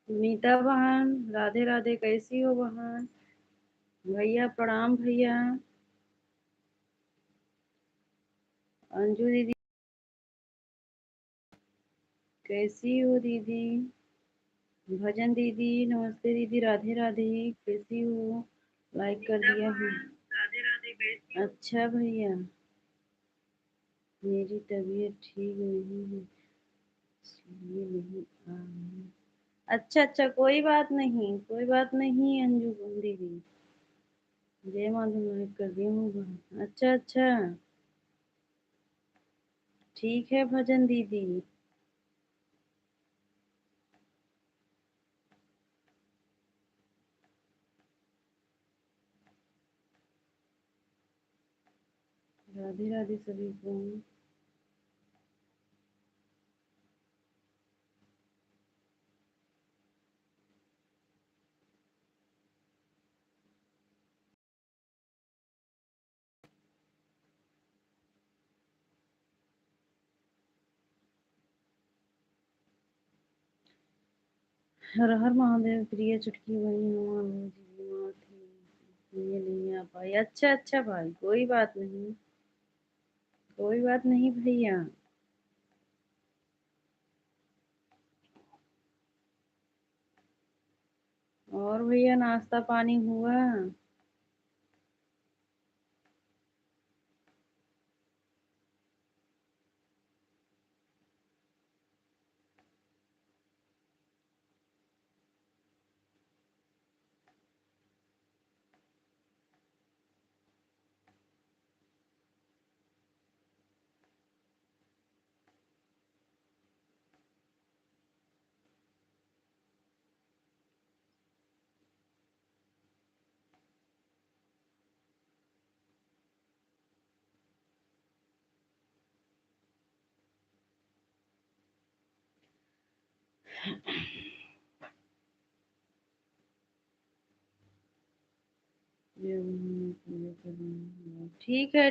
मीता बहन, राधे राधे। कैसी हो बहन? भैया प्रणाम भैया। अंजू दीदी कैसी हो दीदी? भजन दीदी नमस्ते दीदी, राधे राधे। कैसी हो? लाइक कर दिया हूँ। राधे राधे। कैसी हो? अच्छा भैया, मेरी तबीयत ठीक नहीं है इसलिए नहीं आ रही। अच्छा अच्छा, कोई बात नहीं, कोई बात नहीं अंजू दीदी। जय माधव, लाइक कर दी हूँ बहन। अच्छा अच्छा, ठीक है भजन दीदी। राधे राधे सभी को। हर हर महादेव। प्रिय चुटकी बनी हुआ जी बीमार थी, ये नहीं आ पाई। अच्छा अच्छा भाई, कोई बात नहीं, कोई बात नहीं भैया। और भैया नाश्ता पानी हुआ?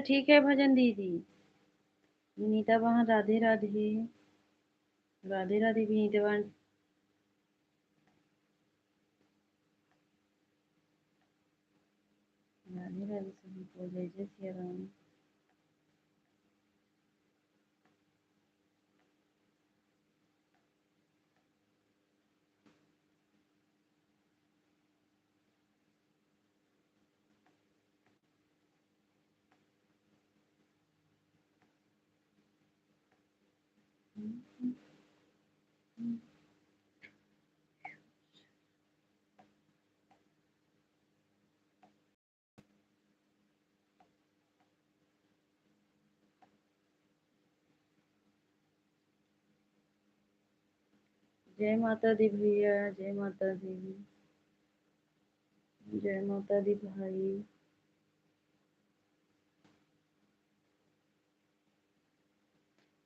ठीक है भजन दीदी। नीता बहन राधे राधे। राधे राधे विनीता बहन। राधे राधे सभी को। जय जय सिया राम। जय माता दी भैया, जय माता दी। जय माता दी भाई।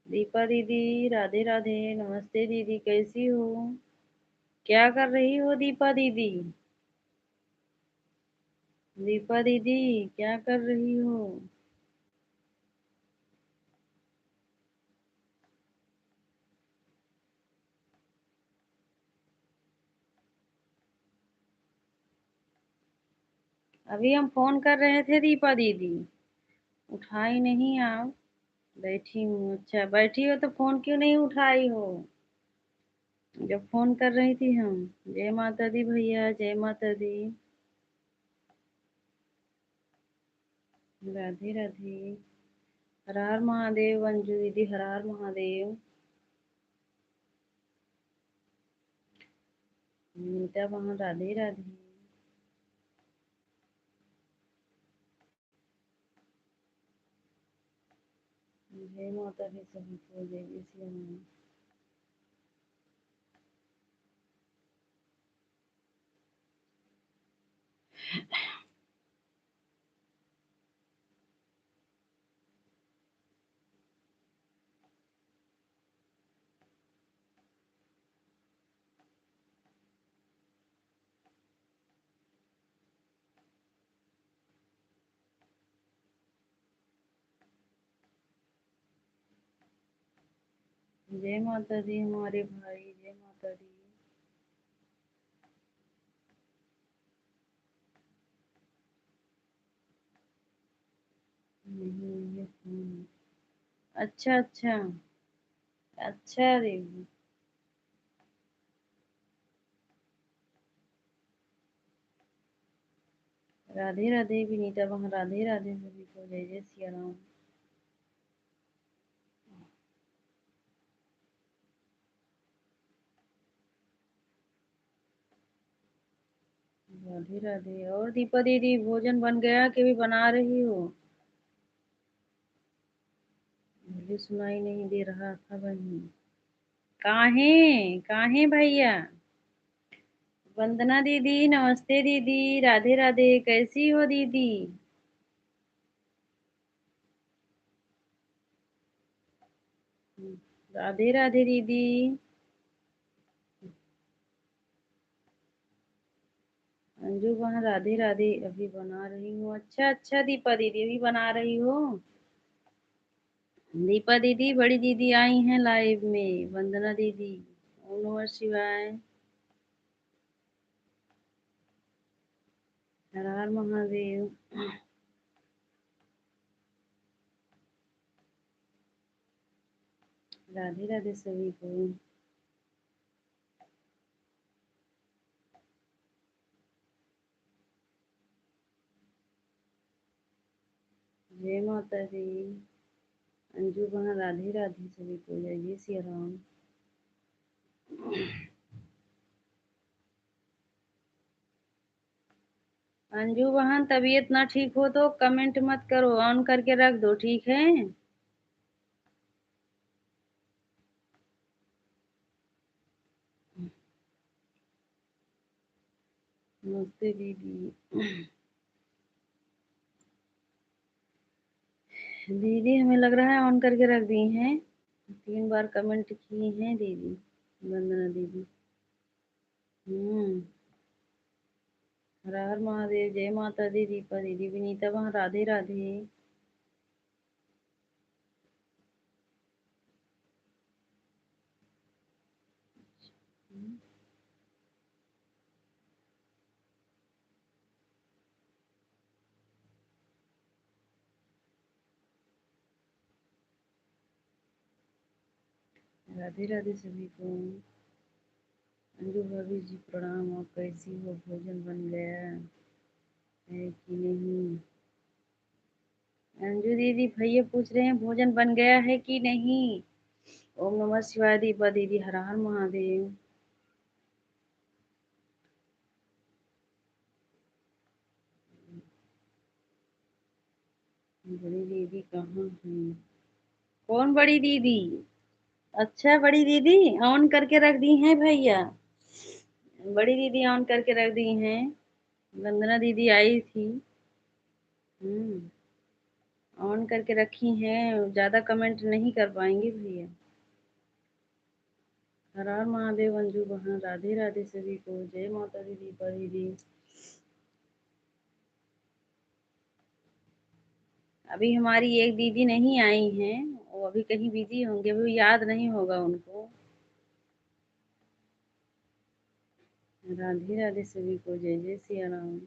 दीपा दीदी राधे राधे। नमस्ते दीदी, कैसी हो? क्या कर रही हो दीपा दीदी? दीपा दीदी क्या कर रही हो? अभी हम फोन कर रहे थे दीपा दीदी, उठाई नहीं आप। बैठी हूँ। अच्छा बैठी हो तो फोन क्यों नहीं उठाई हो जब फोन कर रही थी हम? जय माता दी भैया, जय माता दी। राधे राधे। हर हर महादेव। अंजू दीदी हर हर महादेव। नीता वहाँ राधे राधे। जय माता दी सभी को। जय जय श्री राम। जय माता दी हमारे भाई, जय माता दी। नहीं ये फोन। अच्छा अच्छा। अच्छा दीदी। राधे राधे विनीता वहाँ, राधे राधे सभी को, जय जय सिया राम। राधे राधे। और दीपा दीदी भोजन बन गया कि भी बना रही हो? मुझे सुनाई नहीं दे रहा था बहन। काहे काहे भैया? वंदना दीदी नमस्ते दीदी, राधे राधे, कैसी हो दीदी? राधे राधे दीदी। अंजू वहाँ, राधे राधे, अभी बना रही हूँ। अच्छा अच्छा दीपा दीदी अभी बना रही हो। दीपा दीदी बड़ी दीदी आई हैं लाइव में, वंदना दीदी। ओम नमः शिवाय। हर हर महादेव। राधे राधे सभी को। जय माता दी। अंजू वहाँ, राधे राधे सभी को, जय जय सिया राम। अंजू वहाँ तबीयत ना ठीक हो तो कमेंट मत करो, ऑन करके रख दो, ठीक है? नमस्ते दीदी। दीदी हमें लग रहा है ऑन करके रख दी हैं। 3 बार कमेंट की हैं दीदी, वंदना दीदी। हम्म। हर हर महादेव, जय माता दी, दीपा दीदी, विनीता वहाँ, राधे राधे। राधे राधे सभी को। अंजू भाभी जी प्रणाम, आप कैसी हो? भोजन बन गया है कि नहीं? अंजू दीदी भैया पूछ रहे हैं भोजन बन गया है कि नहीं। ओम नमः शिवाय दीपा दीदी, हर हर महादेव। बड़ी दीदी कहाँ है? कौन बड़ी दीदी? अच्छा बड़ी दीदी ऑन करके रख दी हैं भैया। बड़ी दीदी ऑन करके रख दी हैं। वंदना दीदी आई थी। हम्म। ऑन करके रखी हैं, ज्यादा कमेंट नहीं कर पाएंगे भैया। हर हर महादेव। अंजू बहन, राधे राधे सभी को, जय माता दी, दीपा दीदी। अभी हमारी एक दीदी नहीं आई हैं, वो अभी कहीं बिजी होंगे, अभी याद नहीं होगा उनको। राधे राधे सभी को, जय जय सिया राम।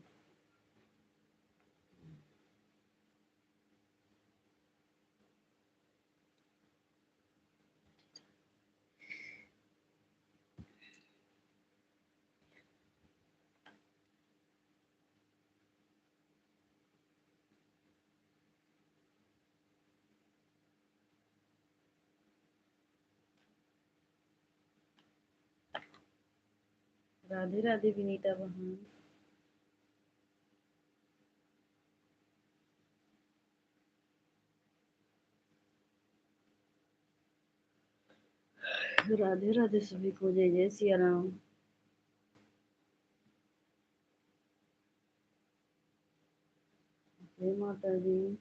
राधे राधे विनीता बहन। राधे राधे सभी को, जय जय सिया राम। जय माता दी।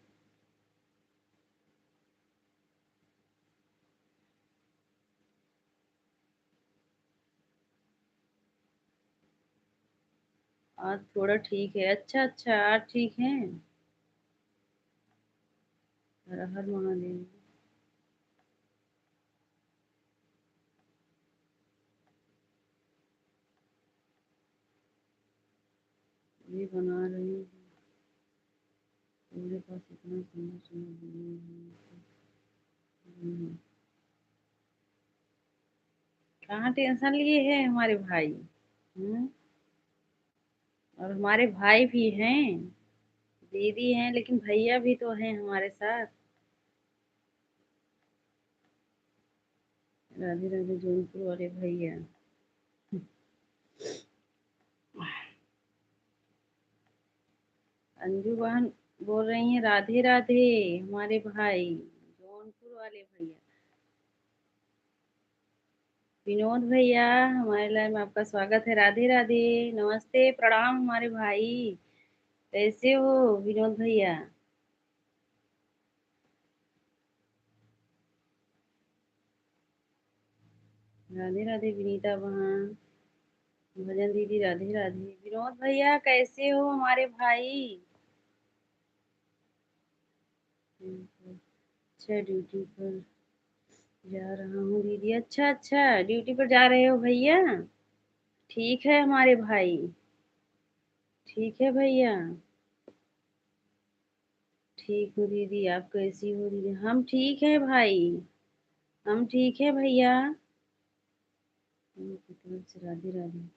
आज थोड़ा ठीक है। अच्छा अच्छा, आज ठीक है। हर हर महादेव। ये बना रही हूँ। मेरे पास इतना सुंदर सुंदर वीडियो है। कहाँ टेंशन लिए है हमारे भाई। हम्म। और हमारे भाई भी हैं, दीदी हैं, लेकिन भैया भी तो हैं हमारे साथ। राधे राधे जौनपुर वाले भैया। अंजू बहन बोल रही हैं राधे राधे, हमारे भाई जौनपुर वाले भैया। विनोद भैया, हमारे लाइव में आपका स्वागत है। राधे राधे, नमस्ते, प्रणाम हमारे भाई। कैसे हो विनोद भैया? राधे राधे विनीता बहन, भजन दीदी, राधे राधे। विनोद भैया कैसे हो हमारे भाई? अच्छा, ड्यूटी पर जा रहा हूँ दीदी। अच्छा अच्छा, ड्यूटी पर जा रहे हो भैया? ठीक है हमारे भाई, ठीक है भैया। ठीक हूँ दीदी, आप कैसी हो दीदी? हम ठीक है भाई, हम ठीक है भैया। उनकी तरफ से राधे राधे।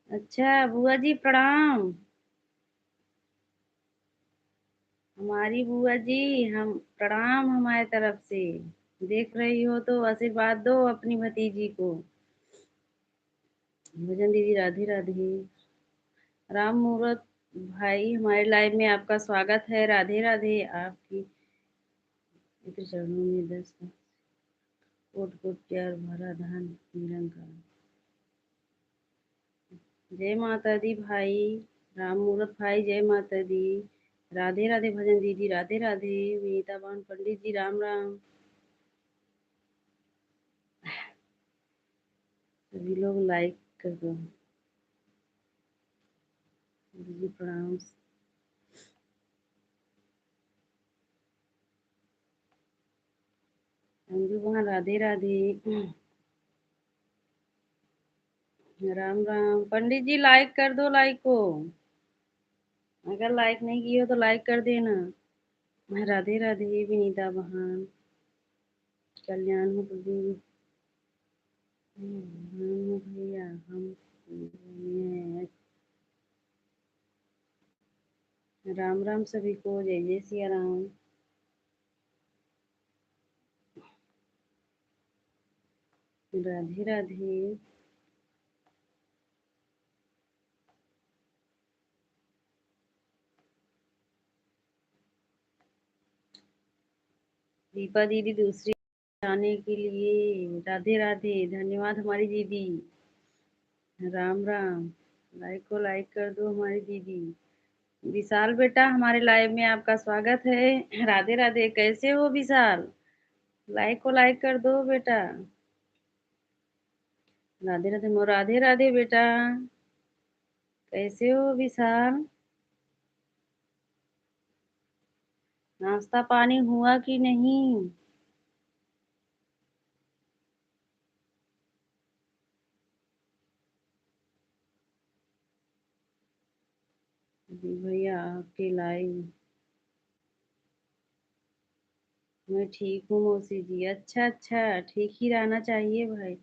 अच्छा बुआ जी प्रणाम। हमारी बुआ जी, हम प्रणाम हमारे तरफ से। देख रही हो तो आशीर्वाद दो अपनी भतीजी को। भजन दीदी, राधे राधे। राम मूरत भाई, हमारे लाइव में आपका स्वागत है। राधे राधे। आपकी मित्र चरणों में 10 कोट कोट प्यार भरा धन निरंकार। जय माता दी भाई। राम मूरत भाई, जय माता दी। राधे राधे भजन दीदी, राधे राधे। विनीता बहन पंडित जी, राम राम। सभी लोग लाइक कर दो दीदी, प्रणाम। अंजू बहन, राधे राधे। राम राम। पंडित जी लाइक कर दो, लाइक को। अगर लाइक नहीं की हो तो लाइक कर देना। राधे राधे विनीता बहन। कल्याण हो प्रदीप। भैया हम हैं। राम राम सभी को, जय जय सिया राम। राधे राधे। दीपा दीदी दूसरी आने के लिए राधे राधे, धन्यवाद हमारी दीदी। राम राम। लाइक को लाइक कर दो हमारी दीदी। विशाल बेटा, हमारे लाइव में आपका स्वागत है। राधे राधे, कैसे हो विशाल? लाइक को लाइक कर दो बेटा। राधे राधे राधे राधे बेटा, कैसे हो विशाल? नाश्ता पानी हुआ कि नहीं? जी भैया आपके लाइव। मैं ठीक हूँ मौसी जी। अच्छा अच्छा, ठीक ही रहना चाहिए भाई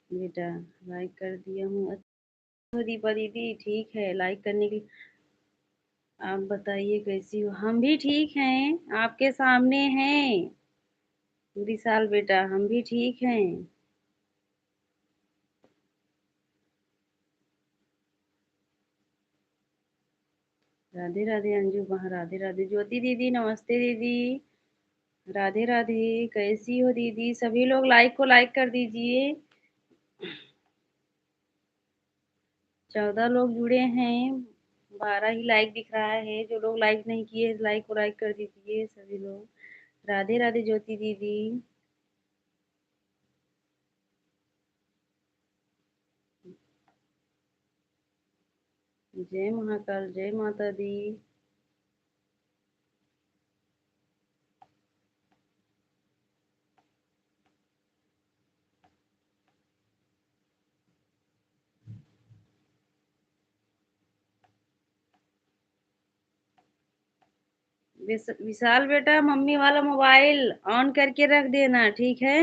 बेटा। लाइक कर दिया हूँ। अच्छा दीपा दीदी, ठीक है लाइक करने की। आप बताइए कैसी हो? हम भी ठीक हैं, आपके सामने हैं विशाल बेटा, हम भी ठीक हैं। राधे राधे अंजू वहाँ, राधे राधे ज्योति दीदी, नमस्ते दीदी। राधे राधे, कैसी हो दीदी? सभी लोग लाइक को लाइक कर दीजिए। 14 लोग जुड़े हैं, 12 ही लाइक दिख रहा है। जो लोग लाइक नहीं किए लाइक को लाइक कर दीजिए सभी लोग। राधे राधे ज्योति दीदी। जय महाकाल, जय माता दी। विशाल बेटा, मम्मी वाला मोबाइल ऑन करके रख देना, ठीक है?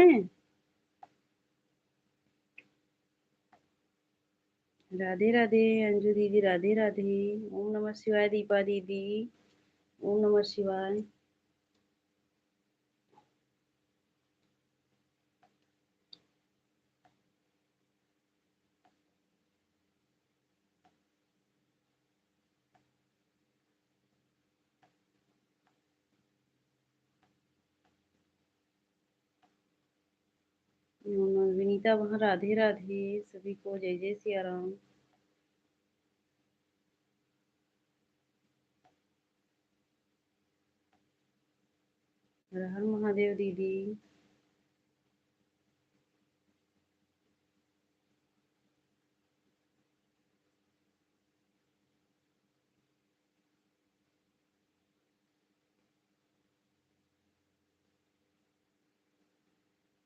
राधे राधे अंजू दीदी, राधे राधे। ओम नमः शिवाय दीपा दीदी, ओम नमः शिवाय। ओम नमः विनीता वहाँ, राधे राधे सभी को, जय जय सिया राम। हर हर महादेव दीदी।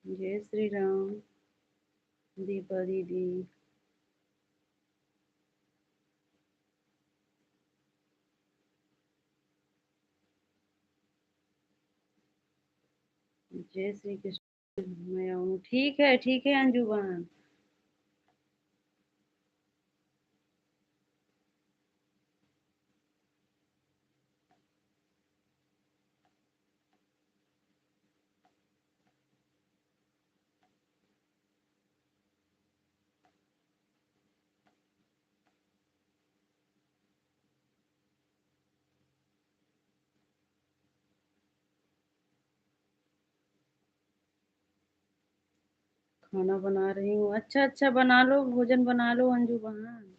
जय श्री राम दीपा दीदी। जय श्री कृष्ण। मैं आऊँ, ठीक है अंजू बहन। खाना बना रही हूँ। अच्छा अच्छा, बना लो, भोजन बना लो अंजू बहन।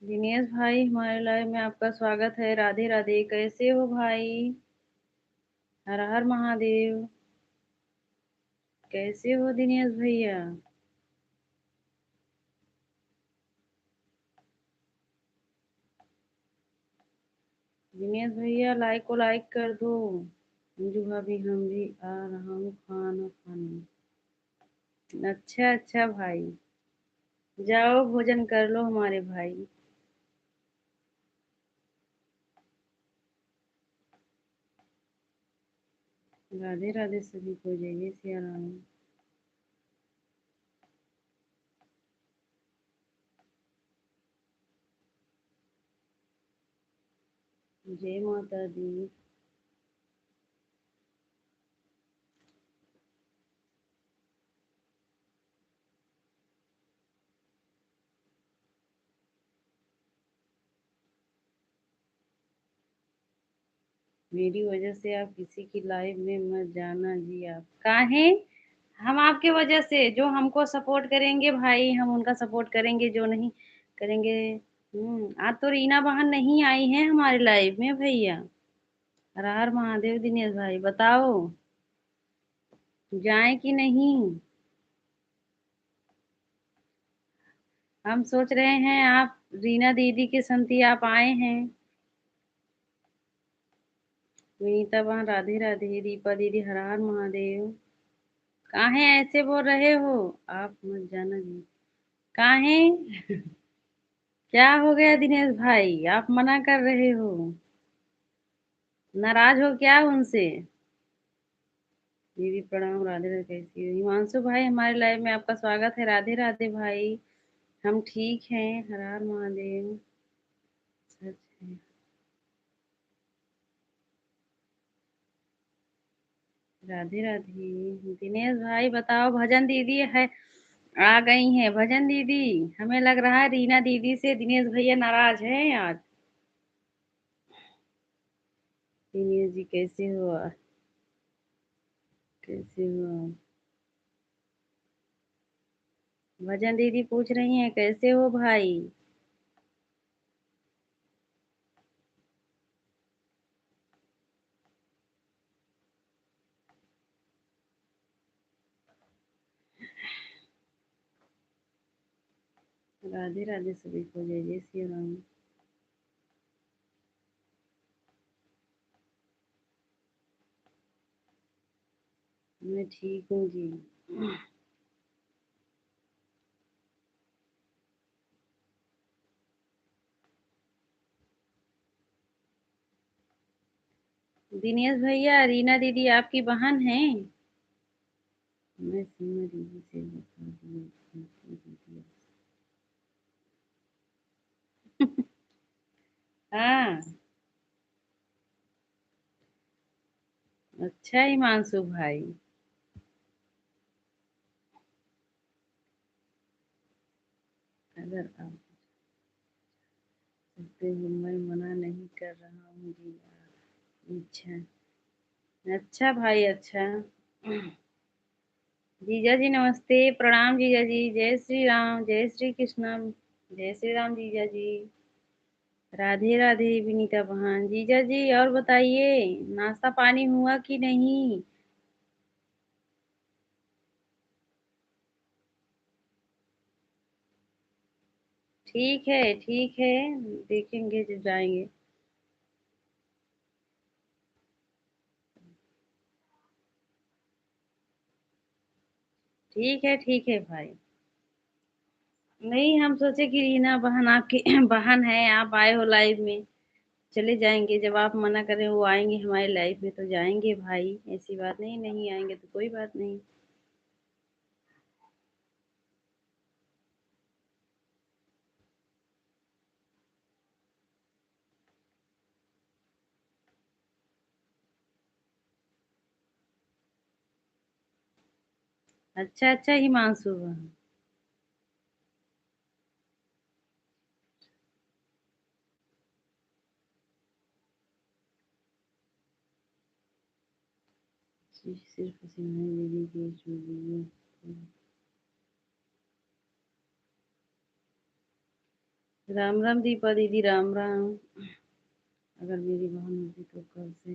दिनेश भाई, हमारे लाइव में आपका स्वागत है। राधे राधे, कैसे हो भाई? हर हर महादेव। कैसे हो दिनेश भैया? दिनेश भैया, लाइक को लाइक कर दो। अंजू भाभी, हम भी आ रहा हूँ खाना खाने। अच्छा अच्छा भाई, जाओ भोजन कर लो हमारे भाई। राधे राधे सभी को, जय जय सिया राम। जय माता दी। मेरी वजह से आप किसी की लाइव में मत जाना जी। आप काहे? हम आपके वजह से, जो हमको सपोर्ट करेंगे भाई हम उनका सपोर्ट करेंगे, जो नहीं करेंगे। आज तो रीना बहन नहीं आई है हमारे लाइव में भैया। हर हर महादेव। दिनेश भाई बताओ, जाए कि नहीं? हम सोच रहे हैं आप, रीना दीदी के संती आप आए हैं। विनीता बहन, राधे राधे। दीपा दीदी, हर हर महादेव। काहे ऐसे बोल रहे हो? आप मत जाना जी। काहे? क्या हो गया दिनेश भाई, आप मना कर रहे हो? नाराज हो क्या उनसे? दीदी प्रणाम, राधे राधे, कैसी हो? हिमांशु भाई, हमारे लाइव में आपका स्वागत है। राधे राधे भाई। हम ठीक हैं, हर हर महादेव। सच है। राधे राधे। दिनेश भाई बताओ, भजन दीदी है आ गई हैं भजन दीदी। हमें लग रहा है रीना दीदी से दिनेश भैया नाराज हैं आज। दिनेश जी कैसे हो? कैसे हो? भजन दीदी पूछ रही हैं कैसे हो भाई? राधे राधे सभी को, जय जय श्री राम। मैं ठीक हूँ जी। दिनेश भैया, रीना दीदी आपकी बहन है? मैं सीमा दीदी से बता दिया उनकी दीदी। हाँ। अच्छा हिमांशु भाई। अगर आप सकते हो, मैं मना नहीं कर रहा हूँ जी यार। अच्छा। अच्छा भाई, अच्छा। जीजा जी नमस्ते, प्रणाम जीजा जी, जय श्री राम, जय श्री कृष्ण, जय श्री राम जीजा जी। राधे राधे विनीता बहन। जीजा जी और बताइए, नाश्ता पानी हुआ कि नहीं? ठीक है, देखेंगे जब जाएंगे। ठीक है भाई। नहीं, हम सोचे कि रीना बहन आपकी बहन है, आप आए हो लाइव में, चले जाएंगे। जब आप मना करें वो आएंगे हमारे लाइफ में तो जाएंगे भाई, ऐसी बात नहीं, नहीं आएंगे तो कोई बात नहीं। अच्छा अच्छा हिमांशु बहन। सिर्फ सिमरन दीदी की स्टूडियो। राम राम दीपा दीदी, राम राम। अगर मेरी बहन होती तो कल से।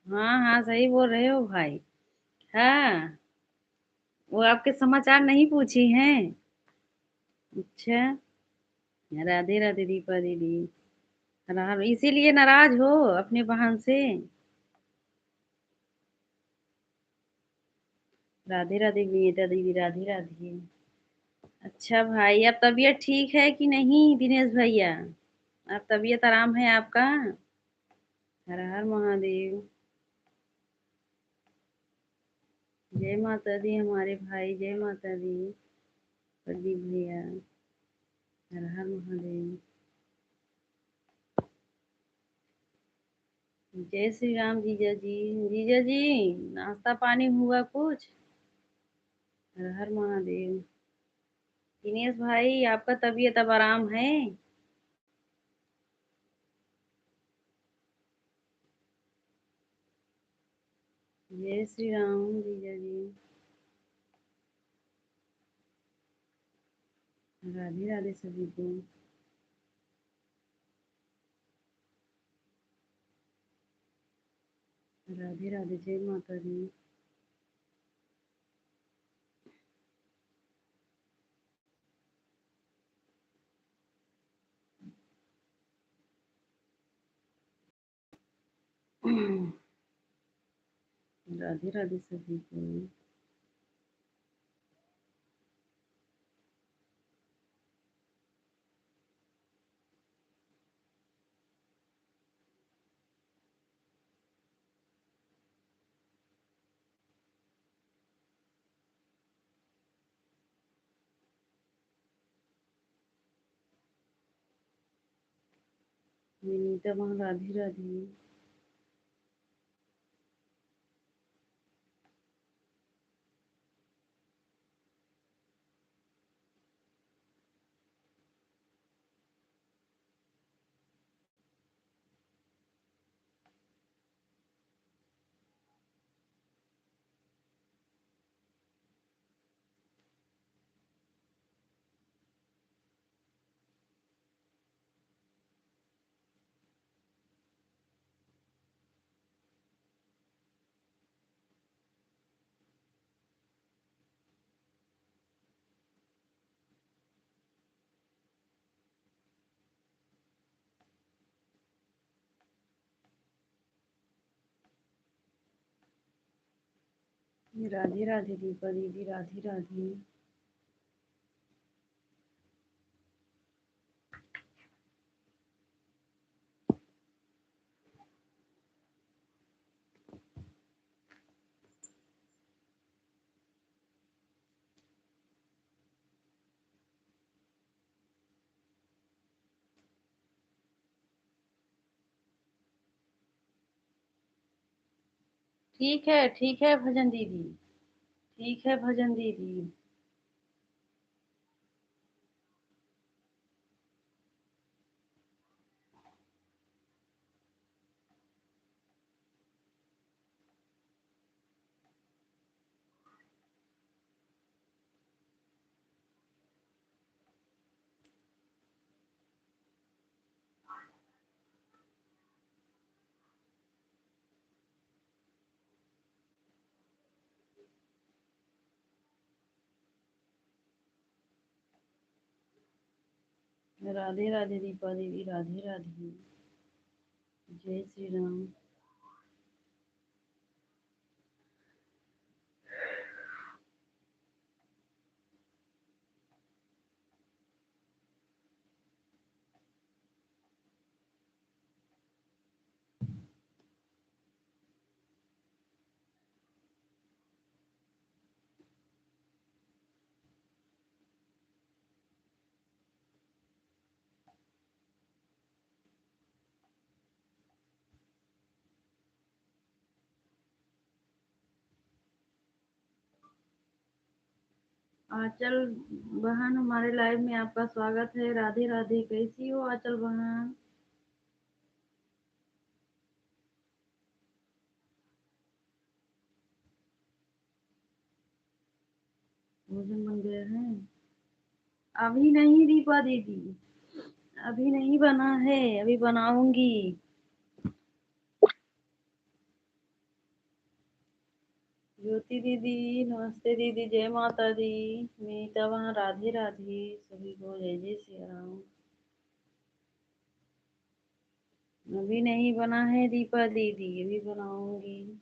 हाँ हाँ, सही बोल रहे हो भाई। हाँ। वो आपके समाचार नहीं पूछी हैं? अच्छा। राधे राधे दीपा दीदी। इसीलिए नाराज हो अपनी बहन से? राधे राधे विनीता दीदी, राधे राधे। अच्छा भाई, अब तबीयत ठीक है कि नहीं दिनेश भैया? अब तबीयत आराम है आपका? हर हर महादेव। जय माता दी हमारे भाई, जय माता दी। प्रदीप भैया। हर हर महादेव। जय श्री राम जीजा जी। जीजा जी, नाश्ता पानी हुआ कुछ? हर हर महादेव। दिनेश भाई, आपका तबीयत अब आराम है? जय श्री राम जीजा जी। राधे राधे सभी को। राधे राधे, जय माता दी। राधे राधे सभी को। विनीता वहाँ, राधे राधे। राधे राधे दीपा दीदी, राधे राधे। ठीक है भजन दीदी। ठीक है भजन दीदी। राधे राधे दीपा दीदी, राधे राधे। जय श्री राम। आंचल बहन, हमारे लाइव में आपका स्वागत है। राधे राधे। कैसी हो आंचल बहन? भोजन बन गया है? अभी नहीं दीपा दीदी, अभी नहीं बना है, अभी बनाऊंगी। ज्योति दीदी नमस्ते दीदी, जय माता दी। मीता वहाँ, राधे राधे सभी को, जय जय श्री राम। अभी नहीं बना है दीपा दीदी, अभी बनाऊंगी।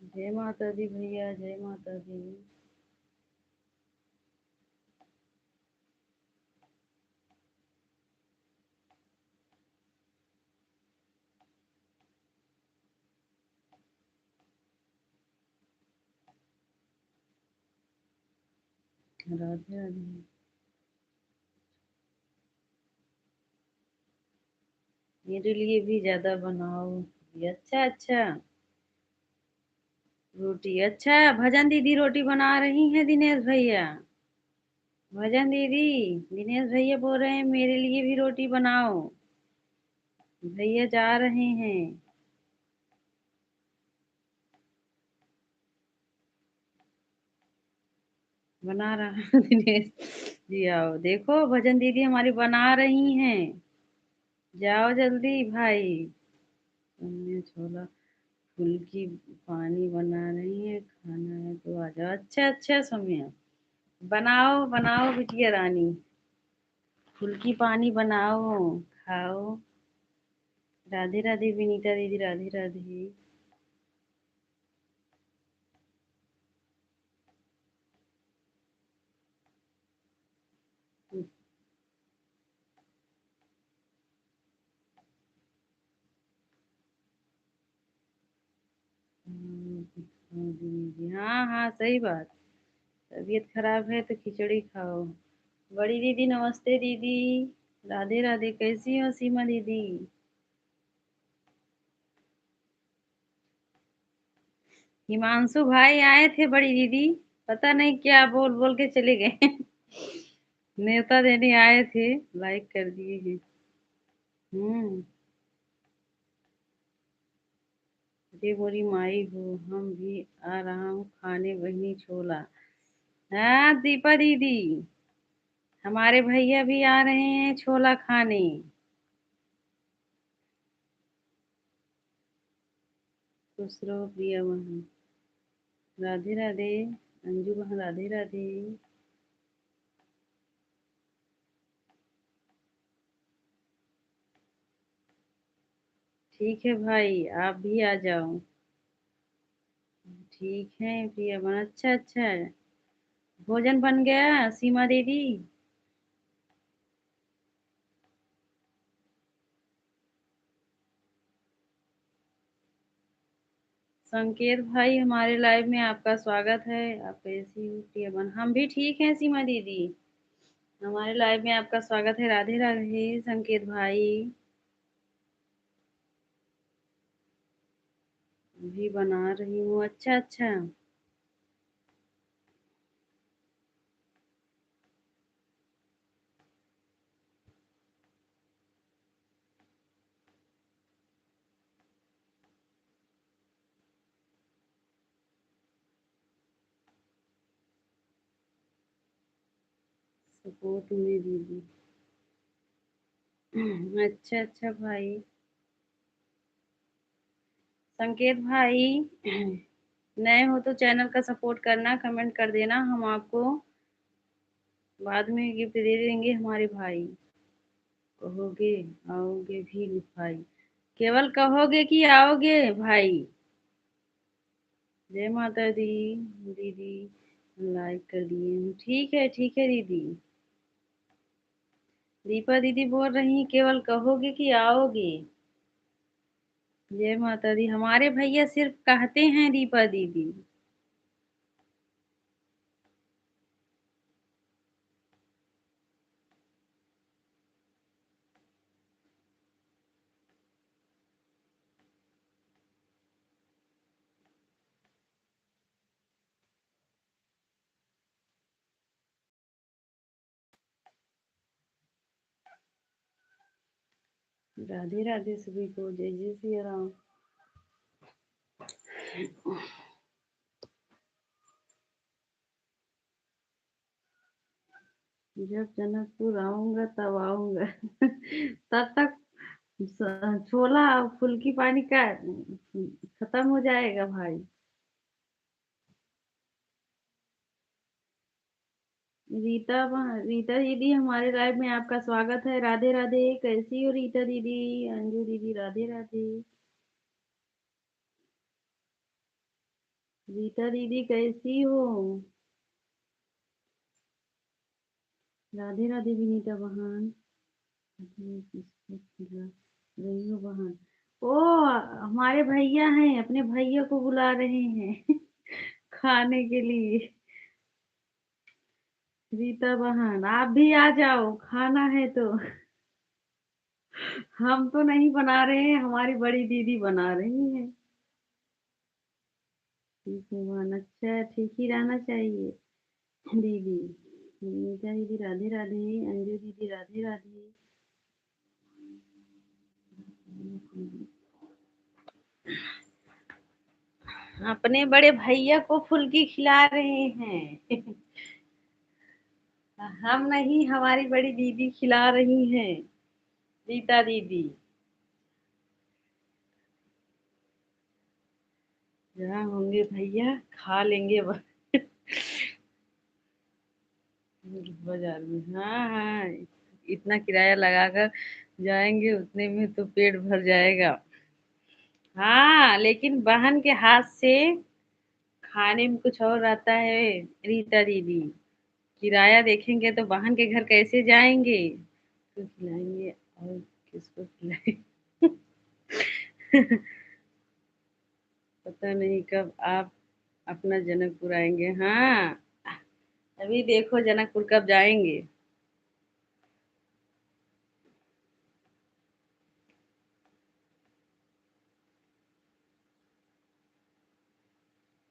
जय माता दी भैया, जय माता दी। राधे राधे। मेरे लिए भी ज्यादा बनाओ। अच्छा अच्छा। रोटी अच्छा। भजन दीदी रोटी बना रही हैं दिनेश भैया। भजन दीदी, दिनेश भैया बोल रहे हैं मेरे लिए भी रोटी बनाओ। भैया जा रहे हैं। बना रहा दिनेश जी, आओ देखो भजन दीदी हमारी बना रही हैं। जाओ जल्दी भाई। हमने छोला फुल्की पानी बना रही है, खाना है तो आ जाओ। अच्छा अच्छा समय, बनाओ बनाओ बिटिया रानी, फुल्की पानी बनाओ, खाओ। राधे राधे विनीता दीदी, राधे राधे। दीदी हाँ हाँ सही बात। तबीयत खराब है तो खिचड़ी खाओ। बड़ी दीदी नमस्ते दीदी। राधे राधे। कैसी हो सीमा दीदी? हिमांशु भाई आए थे बड़ी दीदी, पता नहीं क्या बोल बोल के चले गए। न्योता देने आए थे, लाइक कर दिए हैं। हम्म। अरे बोरी माई हो, हम भी आ रहा हूँ खाने बहनी छोला। हाँ दीपा दीदी, हमारे भैया भी आ रहे हैं छोला। 。 खाने। 。 . 。 . . . . . . . . . . . . . . . . . . . . . . . . . . . . . . . . . 。 . 。 . 。 . . 。 . . . . . . . 。 . 。 . खुश रहो प्रिया बहन। राधे राधे। अंजू बहन राधे राधे। ठीक है भाई, आप भी आ जाओ। ठीक है प्रिया बहन, अच्छा अच्छा है। भोजन बन गया सीमा दीदी? संकेत भाई, हमारे लाइव में आपका स्वागत है। आप कैसी हो प्रिया बहन? हम भी ठीक हैं सीमा दीदी। हमारे लाइव में आपका स्वागत है। राधे राधे संकेत भाई। भी बना रही हूँ, अच्छा अच्छा। सपोर्ट में दीदी। अच्छा अच्छा भाई। संकेत भाई, नए हो तो चैनल का सपोर्ट करना, कमेंट कर देना, हम आपको बाद में गिफ्ट दे देंगे हमारे भाई। कहोगे आओगे भी भाई, केवल कहोगे कि आओगे भाई। जय माता दी दीदी। लाइक कर दिए हैं। ठीक है दीदी। दीपा दीदी बोल रही हैं, केवल कहोगे कि आओगे। जय माता दी। हमारे भैया सिर्फ कहते हैं दीपा दीदी। राधे राधे सभी को, जय जय सिया राम। जब जनकपुर आऊंगा तब आऊंगा। तब तक छोला फुल्की पानी का खत्म हो जाएगा भाई। रीता दीदी, हमारे लाइव में आपका स्वागत है। राधे राधे, कैसी हो रीता दीदी? अंजू दीदी राधे राधे। रीता दीदी कैसी हो? राधे राधे विनीता बहन। किसको खिला रही हो बहन? ओ, हमारे भैया हैं, अपने भैया को बुला रहे हैं खाने के लिए। रीता बहन, आप भी आ जाओ, खाना है तो। हम तो नहीं बना रहे हैं, हमारी बड़ी दीदी बना रही है। ठीक है बहन, अच्छा है, ठीक ही रहना चाहिए। दीदी, नीता दीदी राधे राधे। अंजू दीदी राधे राधे। अपने बड़े भैया को फुल्की खिला रहे हैं। हम नहीं, हमारी बड़ी दीदी खिला रही हैं। रीता दीदी, जहाँ होंगे भैया खा लेंगे बाजार में। हाँ हाँ, इतना किराया लगाकर जाएंगे, उतने में तो पेट भर जाएगा। हाँ, लेकिन बहन के हाथ से खाने में कुछ और रहता है। रीता दीदी, किराया देखेंगे तो बहन के घर कैसे जाएंगे? तो खिलाएंगे और किसको खिलाएंगे? पता नहीं कब आप अपना जनकपुर आएंगे। हाँ, अभी देखो जनकपुर कब जाएंगे।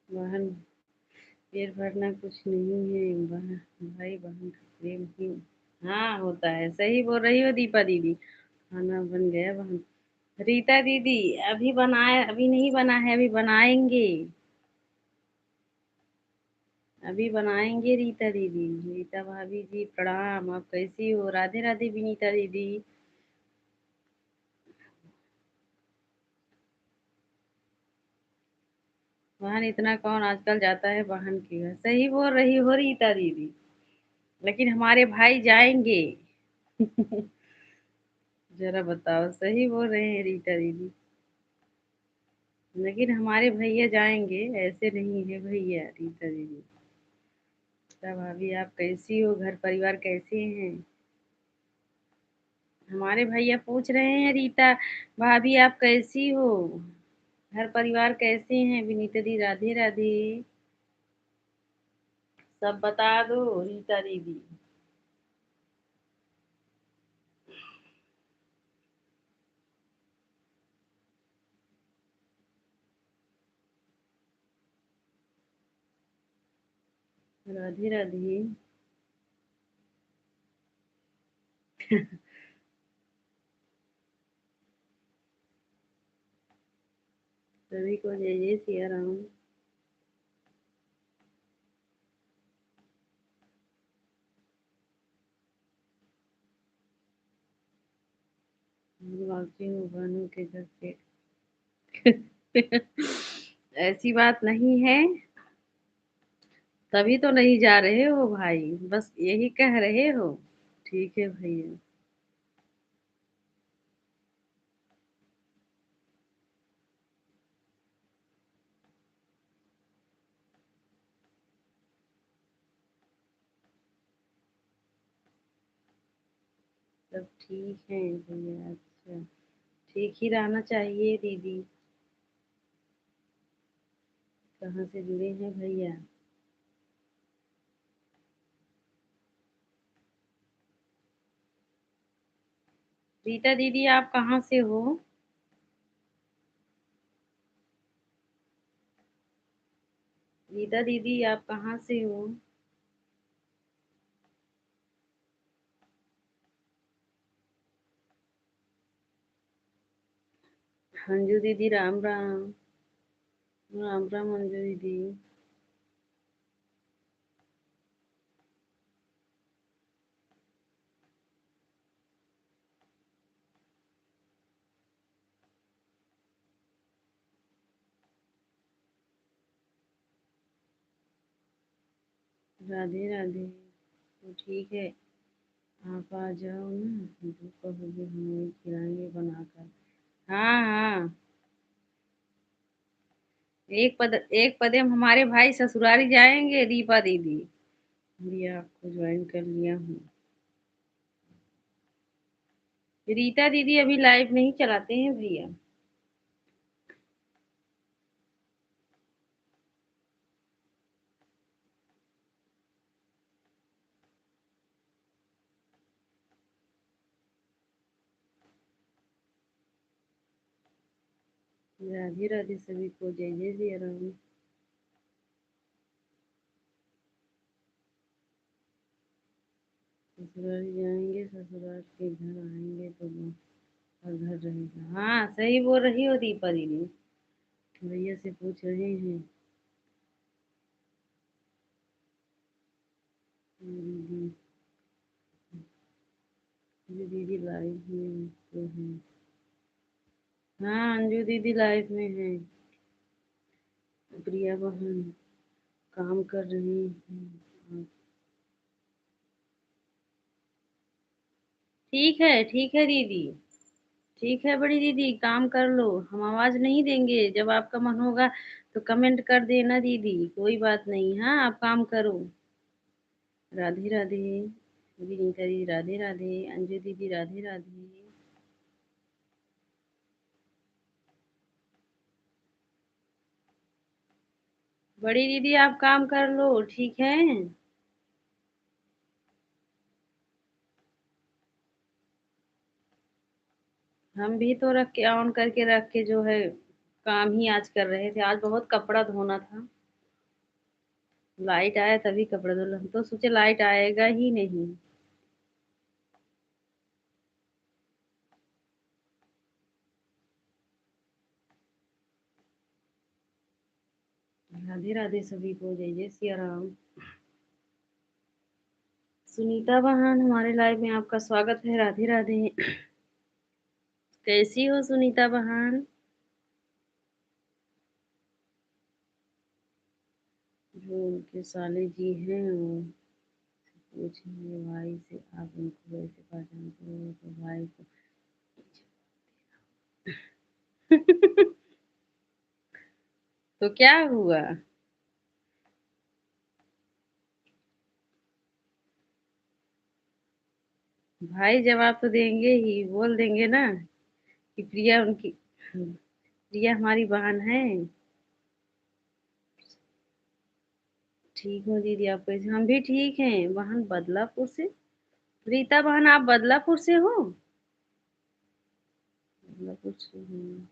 बहन, पेट भरना कुछ नहीं है, भाई बहन का प्रेम ही। हाँ, होता है, सही बोल रही हो दीपा दीदी। खाना बन गया बहन। रीता दीदी, अभी बनाया, अभी नहीं बना है, अभी बनाएंगे। अभी बनाएंगे रीता दीदी। रीता भाभी जी प्रणाम, आप कैसी हो? राधे राधे विनीता दीदी। बहन इतना कौन आजकल जाता है बहन के घर। सही बोल रही हो रीता दीदी, लेकिन हमारे भाई जाएंगे। जरा बताओ, सही बोल रहे हैं रीता दीदी, लेकिन हमारे भैया जाएंगे, ऐसे नहीं है भैया रीता दीदी। तब भाभी आप कैसी हो, घर परिवार कैसे हैं? हमारे भैया पूछ रहे हैं रीता भाभी आप कैसी हो, घर परिवार कैसे हैं? विनीता दी राधे राधे, सब बता दो रीता दीदी। राधे राधे। सभी को जय जय सिया राम। वाकई हूँ भानु के घर पे। ऐसी बात नहीं है, तभी तो नहीं जा रहे हो भाई, बस यही कह रहे हो। ठीक है भैया। सब ठीक है भैया, अच्छा, ठीक ही रहना चाहिए दीदी। कहाँ से जुड़े हैं भैया? रीता दीदी आप कहाँ से हो? रीता दीदी आप कहाँ से हो? अंजू दीदी राम राम। राम राम अंजू दीदी। राधे राधे। तो ठीक है, आप आ जाओ ना, जो कहोगे हम वही खिलाएंगे बनाकर। हाँ हाँ। एक कदम हमारे भाई ससुरारी जाएंगे दीपा दीदी। भी आपको ज्वाइन कर लिया हूँ। रीता दीदी अभी लाइव नहीं चलाते हैं भैया। राधे राधे सभी को जय जय सिया राम। ससुराल जाएंगे, ससुराल के घर आएंगे तो और घर रहेगा। हाँ सही बोल रही हो दीपा दीदी। भैया से पूछ रहे हैं। दीदी, ये दीदी लाइव में तो है। हाँ अंजू दीदी लाइव में है। प्रिया बहन काम कर रही हैं। ठीक है दीदी। ठीक है बड़ी दीदी, काम कर लो, हम आवाज नहीं देंगे। जब आपका मन होगा तो कमेंट कर देना दीदी, कोई बात नहीं। हाँ आप काम करो। राधे राधे। विनीता दीदी राधे राधे। अंजू दीदी राधे राधे। बड़ी दीदी आप काम कर लो, ठीक है। हम भी तो रख के ऑन करके रख के जो है काम ही आज कर रहे थे। आज बहुत कपड़ा धोना था। लाइट आया तभी कपड़ा धो, हम तो सोचे लाइट आएगा ही नहीं। राधे राधे सभी को जय जय सिया राम। सुनीता बहन हमारे लाइव में आपका स्वागत है। राधे राधे। कैसी हो सुनीता बहन? वो उनके साले जी हैं, वो पूछेंगे भाई से, आप उनको वैसे पहचानते हो तो भाई को। तो क्या हुआ? भाई जवाब तो देंगे ही, बोल देंगे ना कि प्रिया उनकी, प्रिया हमारी बहन है। ठीक हूँ दीदी, आप कैसे? हम भी ठीक हैं बहन, बदलापुर से। रीता बहन, आप बदलापुर से हो? बदलापुर से हूँ।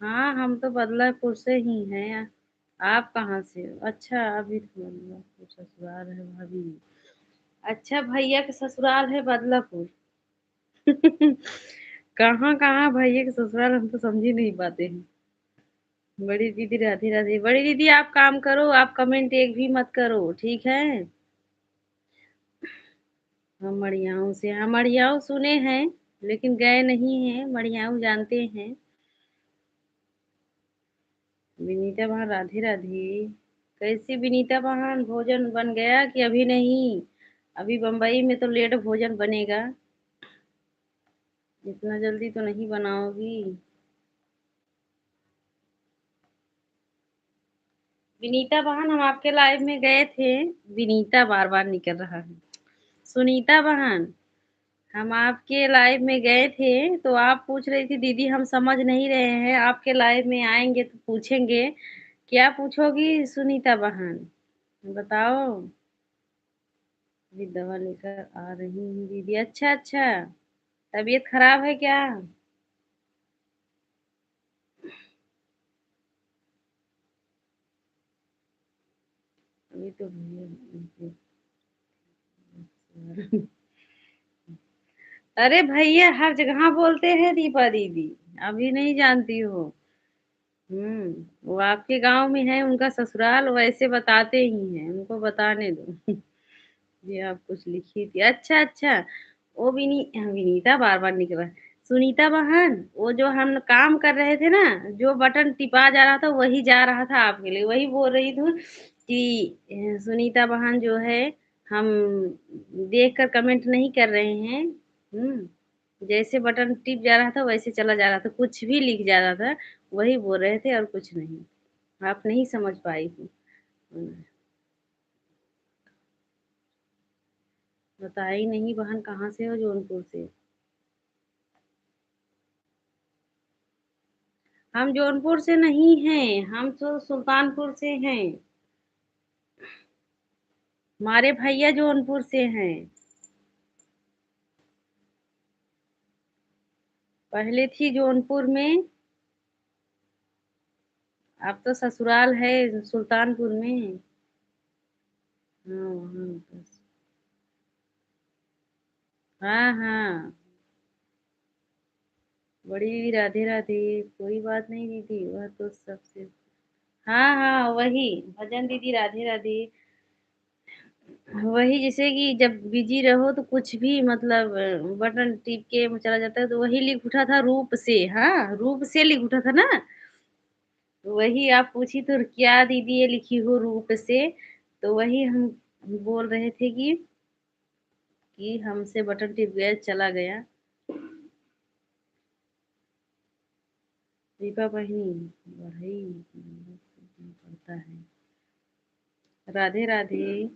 हाँ, हम तो बदलापुर से ही हैं। आप कहाँ से हो? अच्छा, अभी तो बदलापुर ससुराल है भाभी। अच्छा, भैया के ससुराल है बदलापुर। कहाँ कहाँ भैया के ससुराल, हम तो समझ ही नहीं पाते हैं। बड़ी दीदी राधे राधे। बड़ी दीदी आप काम करो, आप कमेंट एक भी मत करो, ठीक है? हम मड़ियाऊ से, हम मड़ियाऊ सुने हैं लेकिन गए नहीं हैं, मड़ियाऊ जानते हैं। विनीता बहन राधे राधे। कैसी विनीता बहन, भोजन बन गया कि अभी नहीं? अभी बम्बई में तो लेट भोजन बनेगा। इतना जल्दी तो नहीं बनाओगी? विनीता बहन, हम आपके लाइव में गए थे। विनीता बार बार निकल रहा है। सुनीता बहन, हम आपके लाइव में गए थे तो आप पूछ रही थी दीदी हम समझ नहीं रहे हैं, आपके लाइव में आएंगे तो पूछेंगे। क्या पूछोगी सुनीता बहन, बताओ? अभी दवा लेकर आ रही हूँ दीदी। अच्छा अच्छा, तबीयत खराब है क्या? अभी तो भैया। अरे भैया हर जगह बोलते हैं दीपा दीदी, अभी नहीं जानती हो? वो आपके गांव में है उनका ससुराल, वैसे बताते ही हैं, उनको बताने दो। ये आप कुछ लिखी थी, अच्छा अच्छा। वो विनीता बार बार निकला। सुनीता बहन, वो जो हम काम कर रहे थे ना, जो बटन टिपा जा रहा था वही जा रहा था आपके लिए, वही बोल रही थी कि सुनीता बहन जो है, हम देखकर कमेंट नहीं कर रहे हैं। जैसे बटन टिप जा रहा था वैसे चला जा रहा था, कुछ भी लिख जा रहा था, वही बोल रहे थे और कुछ नहीं। आप नहीं समझ पाई थी। बताई नहीं बहन, कहाँ से हो? जौनपुर से। हम जौनपुर से नहीं हैं, हम तो सुल्तानपुर से हैं। हमारे भैया जौनपुर से हैं। पहले थी जौनपुर में, अब तो ससुराल है सुल्तानपुर में। हाँ हाँ बस। हाँ हाँ। बड़ी दीदी राधे राधे। कोई बात नहीं दीदी, वह तो सबसे। हाँ हाँ वही। भजन दीदी राधे राधे। वही, जैसे कि जब बिजी रहो तो कुछ भी मतलब बटन टिप के चला जाता है, तो वही लिख उठा था रूप से, हाँ रूप से लिख उठा था ना। तो वही आप पूछी तो क्या दीदी ये लिखी हो रूप से, तो वही हम बोल रहे थे कि हमसे बटन टिप गया, चला गया। दीपा बहिनी, बढ़ई पड़ता है। राधे राधे।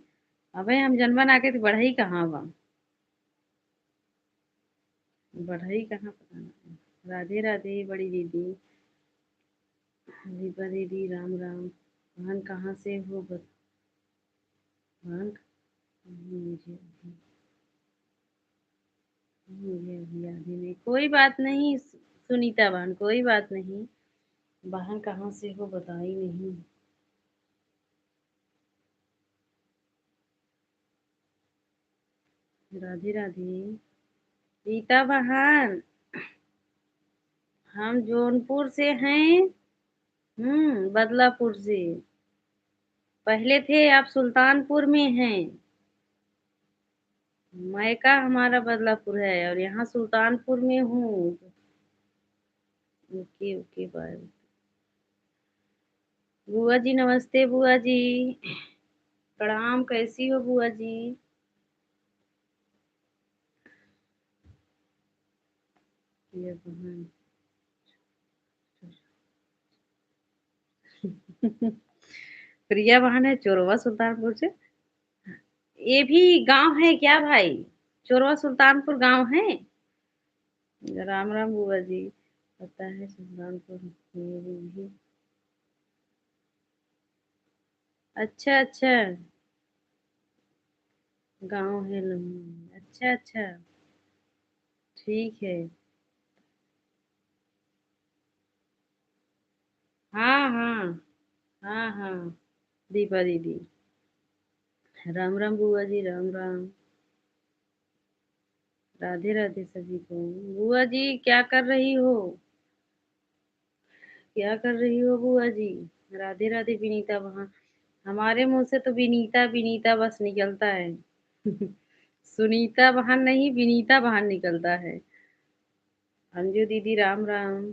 अबे हम जनमन आके तो बढ़ई कहाँ बा? बढ़ई कहाँ पता नहीं। राधे राधे बड़ी दीदी। दीपा दीदी राम राम। बहन कहाँ से हो बहन? मुझे मुझे अभी याद ही नहीं। कोई बात नहीं सुनीता बहन, कोई बात नहीं। बहन कहाँ से हो बताई नहीं। राधे राधे। रीता बहन, हम जौनपुर से हैं। बदलापुर से। पहले थे, आप सुल्तानपुर में हैं। मायका हमारा बदलापुर है और यहाँ सुल्तानपुर में हूँ। Okay okay bye. बुआ जी नमस्ते बुआ जी। प्रणाम, कैसी हो बुआ जी? ये बहन। प्रिया बहन है चोरवा सुल्तानपुर से। ये भी गांव है क्या भाई? चोरवा सुल्तानपुर गांव है। राम राम बुआ जी। पता है सुल्तानपुर मेरी भी। अच्छा अच्छा। गांव है अच्छा अच्छा। ठीक है। हाँ हाँ। हाँ हाँ। दीपा दीदी। राम राम बुआ जी राम राम। राधे राधे सभी को। बुआ जी क्या कर रही हो? क्या कर रही हो बुआ जी? राधे राधे विनीता वहां। हमारे मुंह से तो विनीता विनीता बस निकलता है। सुनीता बहन नहीं, विनीता बहन निकलता है। अंजू दीदी राम राम।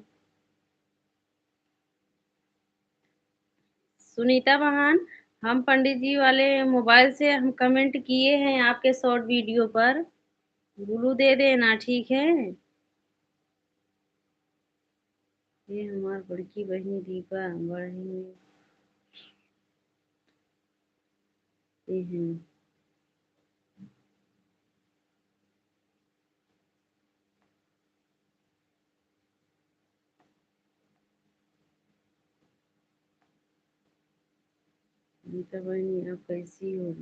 सुनीता बहन, हम पंडित जी वाले मोबाइल से हम कमेंट किए हैं आपके शॉर्ट वीडियो पर। ब्लू दे देना, ठीक है। ये हमार बड़की बहनी दीपा बहनी। ये हैं। दीपा बहनी आप कैसी हो?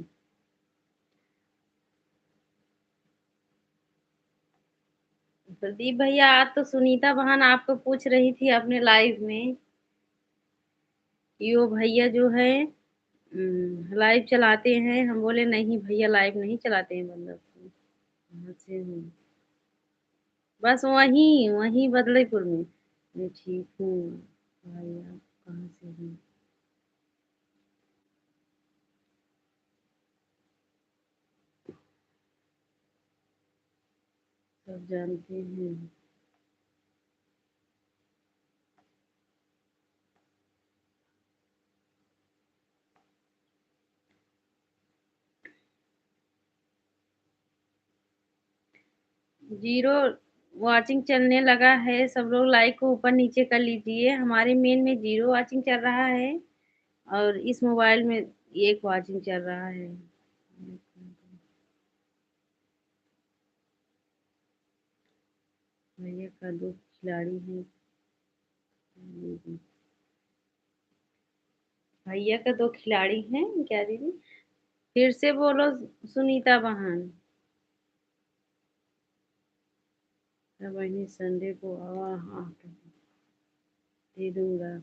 प्रदीप भैया, आज तो सुनीता बहन आपको पूछ रही थी अपने लाइव में कि वो भैया जो है लाइव चलाते हैं। हम बोले नहीं भैया लाइव नहीं चलाते हैं बंदर। कहाँ से हूँ? बस वहीं वहीं बदलेपुर में। मैं ठीक हूँ। भाई आप कहाँ से हैं? सब जानते हैं। जीरो वॉचिंग चलने लगा है, सब लोग लाइक को ऊपर नीचे कर लीजिए। हमारे मेन में जीरो वॉचिंग चल रहा है और इस मोबाइल में एक वॉचिंग चल रहा है। भैया का दो खिलाड़ी हैं। भैया का दो खिलाड़ी हैं क्या दीदी? फिर से बोलो सुनीता बहन। बहनी संडे को आवा, हाँ दे दूंगा।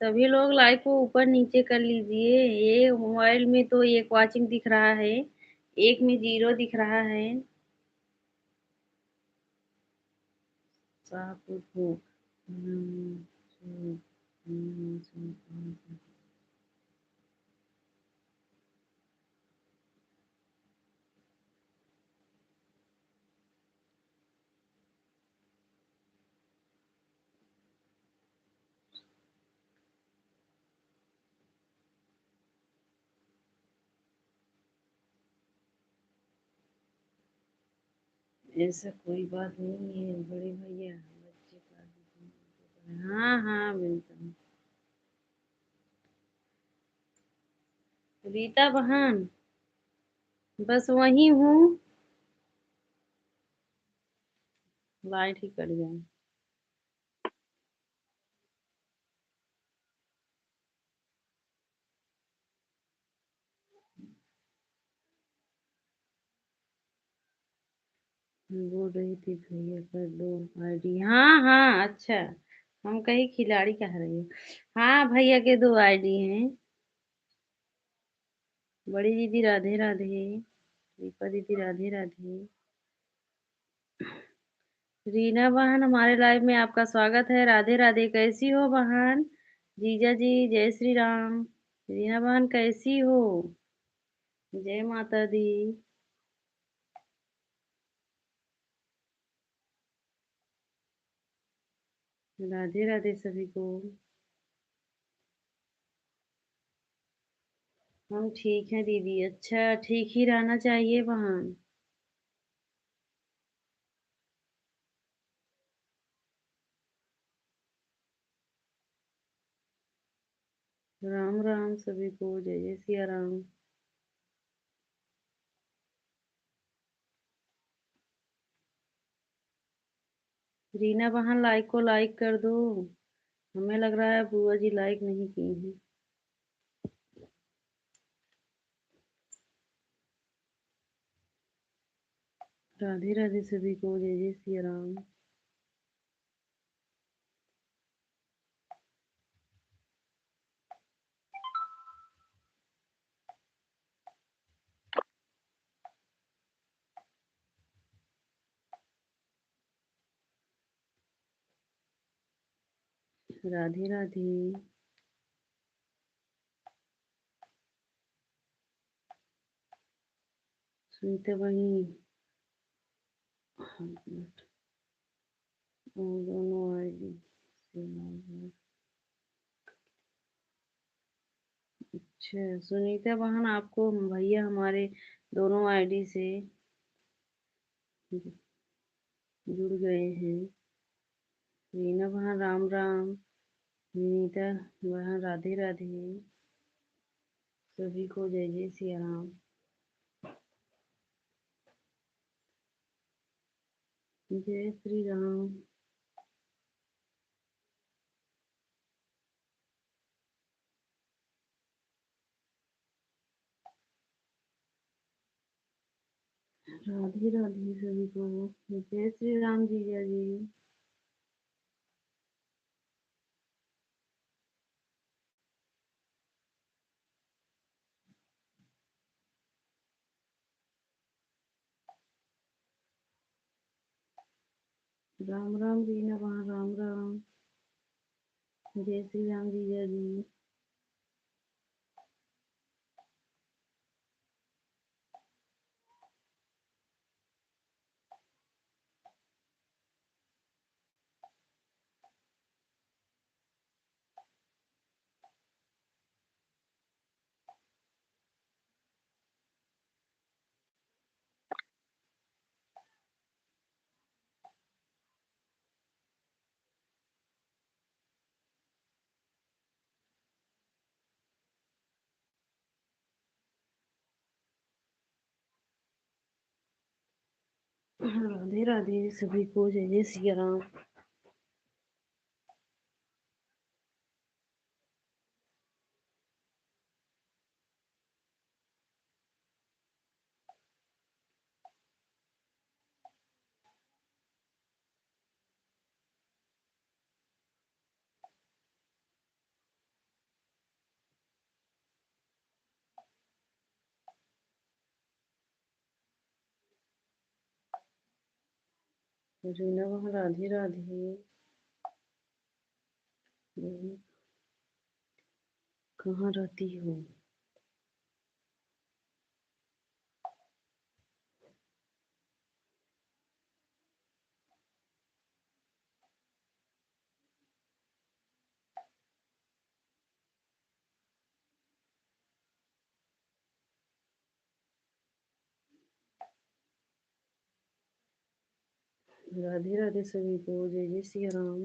सभी लोग लाइक को ऊपर नीचे कर लीजिए। ये मोबाइल में तो एक वॉचिंग दिख रहा है, एक में जीरो दिख रहा है। शाहपुर को। हम्म, ऐसा कोई बात नहीं है बड़े भैया। बच्चे का हाँ हाँ बिल्कुल। रीता बहन, बस वही हूँ। लाइट ही कट जाए। बोल रही थी भैया कर दो आईडी। हाँ हाँ अच्छा। हम कहीं खिलाड़ी कह रही है। हाँ भैया के दो आईडी हैं। बड़ी दीदी राधे राधे। दीपा दीदी राधे राधे। रीना बहन, हमारे लाइव में आपका स्वागत है। राधे राधे, कैसी हो बहन? जीजा जी जय श्री राम। रीना बहन कैसी हो? जय माता दी। राधे राधे सभी को। हम ठीक हैं दीदी। अच्छा, ठीक ही रहना चाहिए बहन। राम राम सभी को। जय जय सिया राम। रीना बहन, लाइक को लाइक कर दो। हमें लग रहा है बुआ जी लाइक नहीं की हैं। राधे राधे सभी को। जय जय सिया राम। राधे राधे। सुनीता बहन। दोनों आईडी से अच्छा, सुनीता बहन आपको भैया हमारे दोनों आईडी से जुड़ गए हैं। रीना बहन राम राम। विनीता बहन राधे राधे। सभी को जय जय सिया राम। जय श्री राम। राधे राधे सभी को। जय श्री राम जीजा जी। राम राम रीना बहन राम राम। जय श्री राम जीजा जी। राधे राधे सभी को। जय जय सिया राम। रीना बहन राधे राधे। कहाँ रहती हो? राधे राधे सभी को। जय जय सिया राम।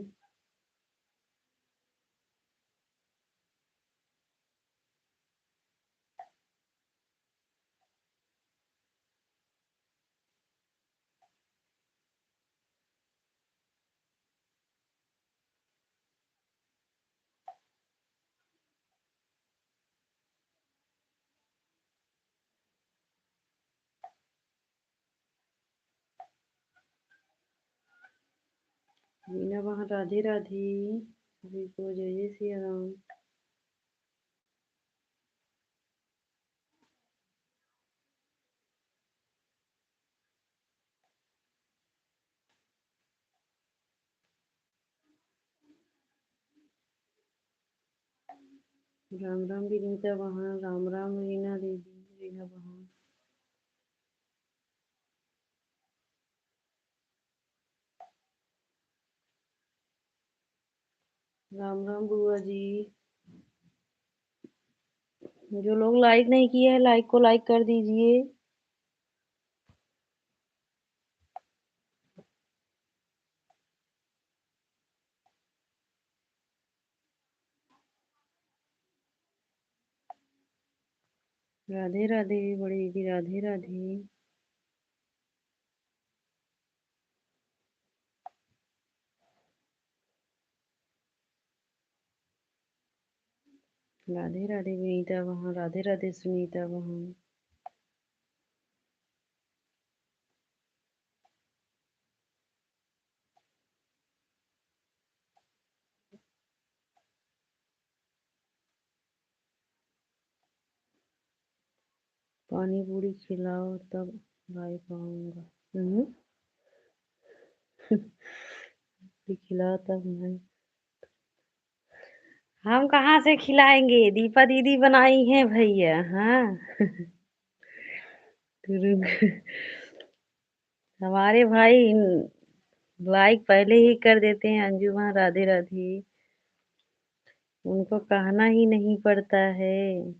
रीना बहन राधे राधे सभी को। जय जय सिया राम। राम राम विनीता बहन। राम राम रीना दीदी। रीना बहन। राम राम बुआ जी। जो लोग लाइक नहीं किए हैं लाइक को लाइक कर दीजिए। राधे राधे बड़ी दीदी, राधे राधे। राधे राधे विनीता वहाँ, राधे राधे सुनीता वहाँ। पानी पूरी खिलाओ तब लाइक आऊंगा। खिलाओ तब मैं। हम कहाँ से खिलाएंगे, दीपा दीदी बनाई हैं भैया। हाँ। हमारे भाई लाइक पहले ही कर देते हैं। अंजू वहाँ, राधे राधे। उनको कहना ही नहीं पड़ता है,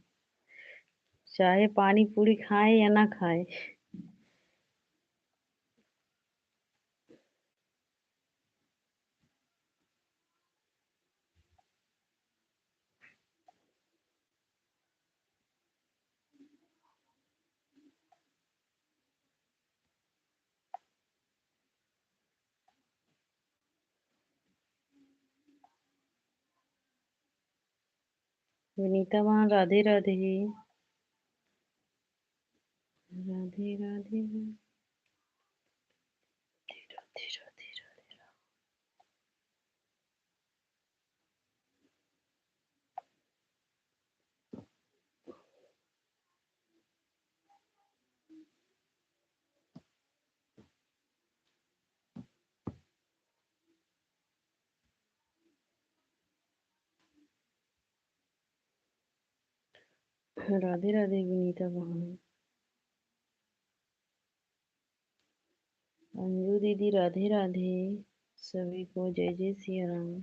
चाहे पानी पूरी खाएं या ना खाएं। विनीता वहाँ, राधे राधे। राधे राधे राधे राधे। राधे राधे विनीता वहाँ। अंजू दीदी, राधे राधे। सभी को जय जय सिया राम।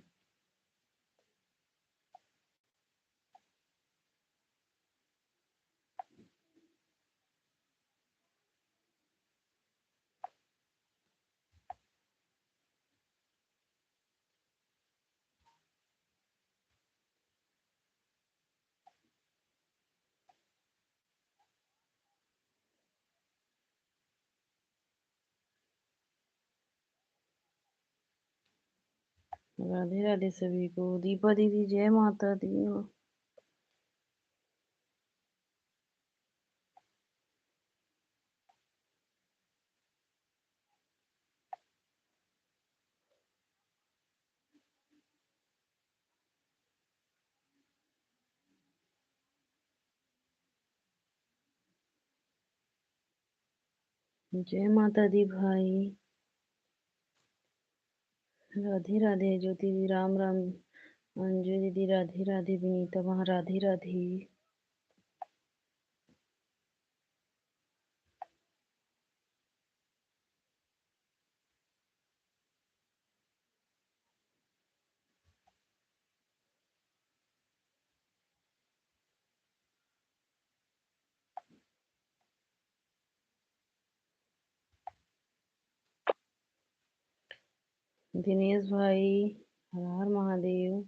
राधे राधे सभी को। दीपा दीदी, जय माता दी। जय माता दी भाई। राधे राधे ज्योति दी, राम राम। अंजू दीदी, राधे राधे। विनीता वहाँ, राधे राधे। दिनेश भाई, हर हर महादेव।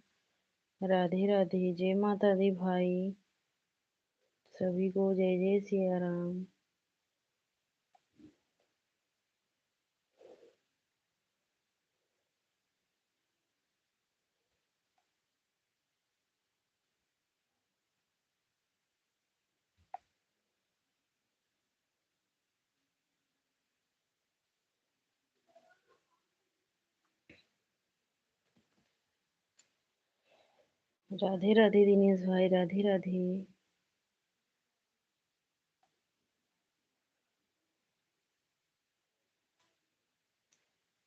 राधे राधे, जय माता दी भाई। सभी को जय जय सिया राम। राधे राधे दिनेश भाई, राधे राधे।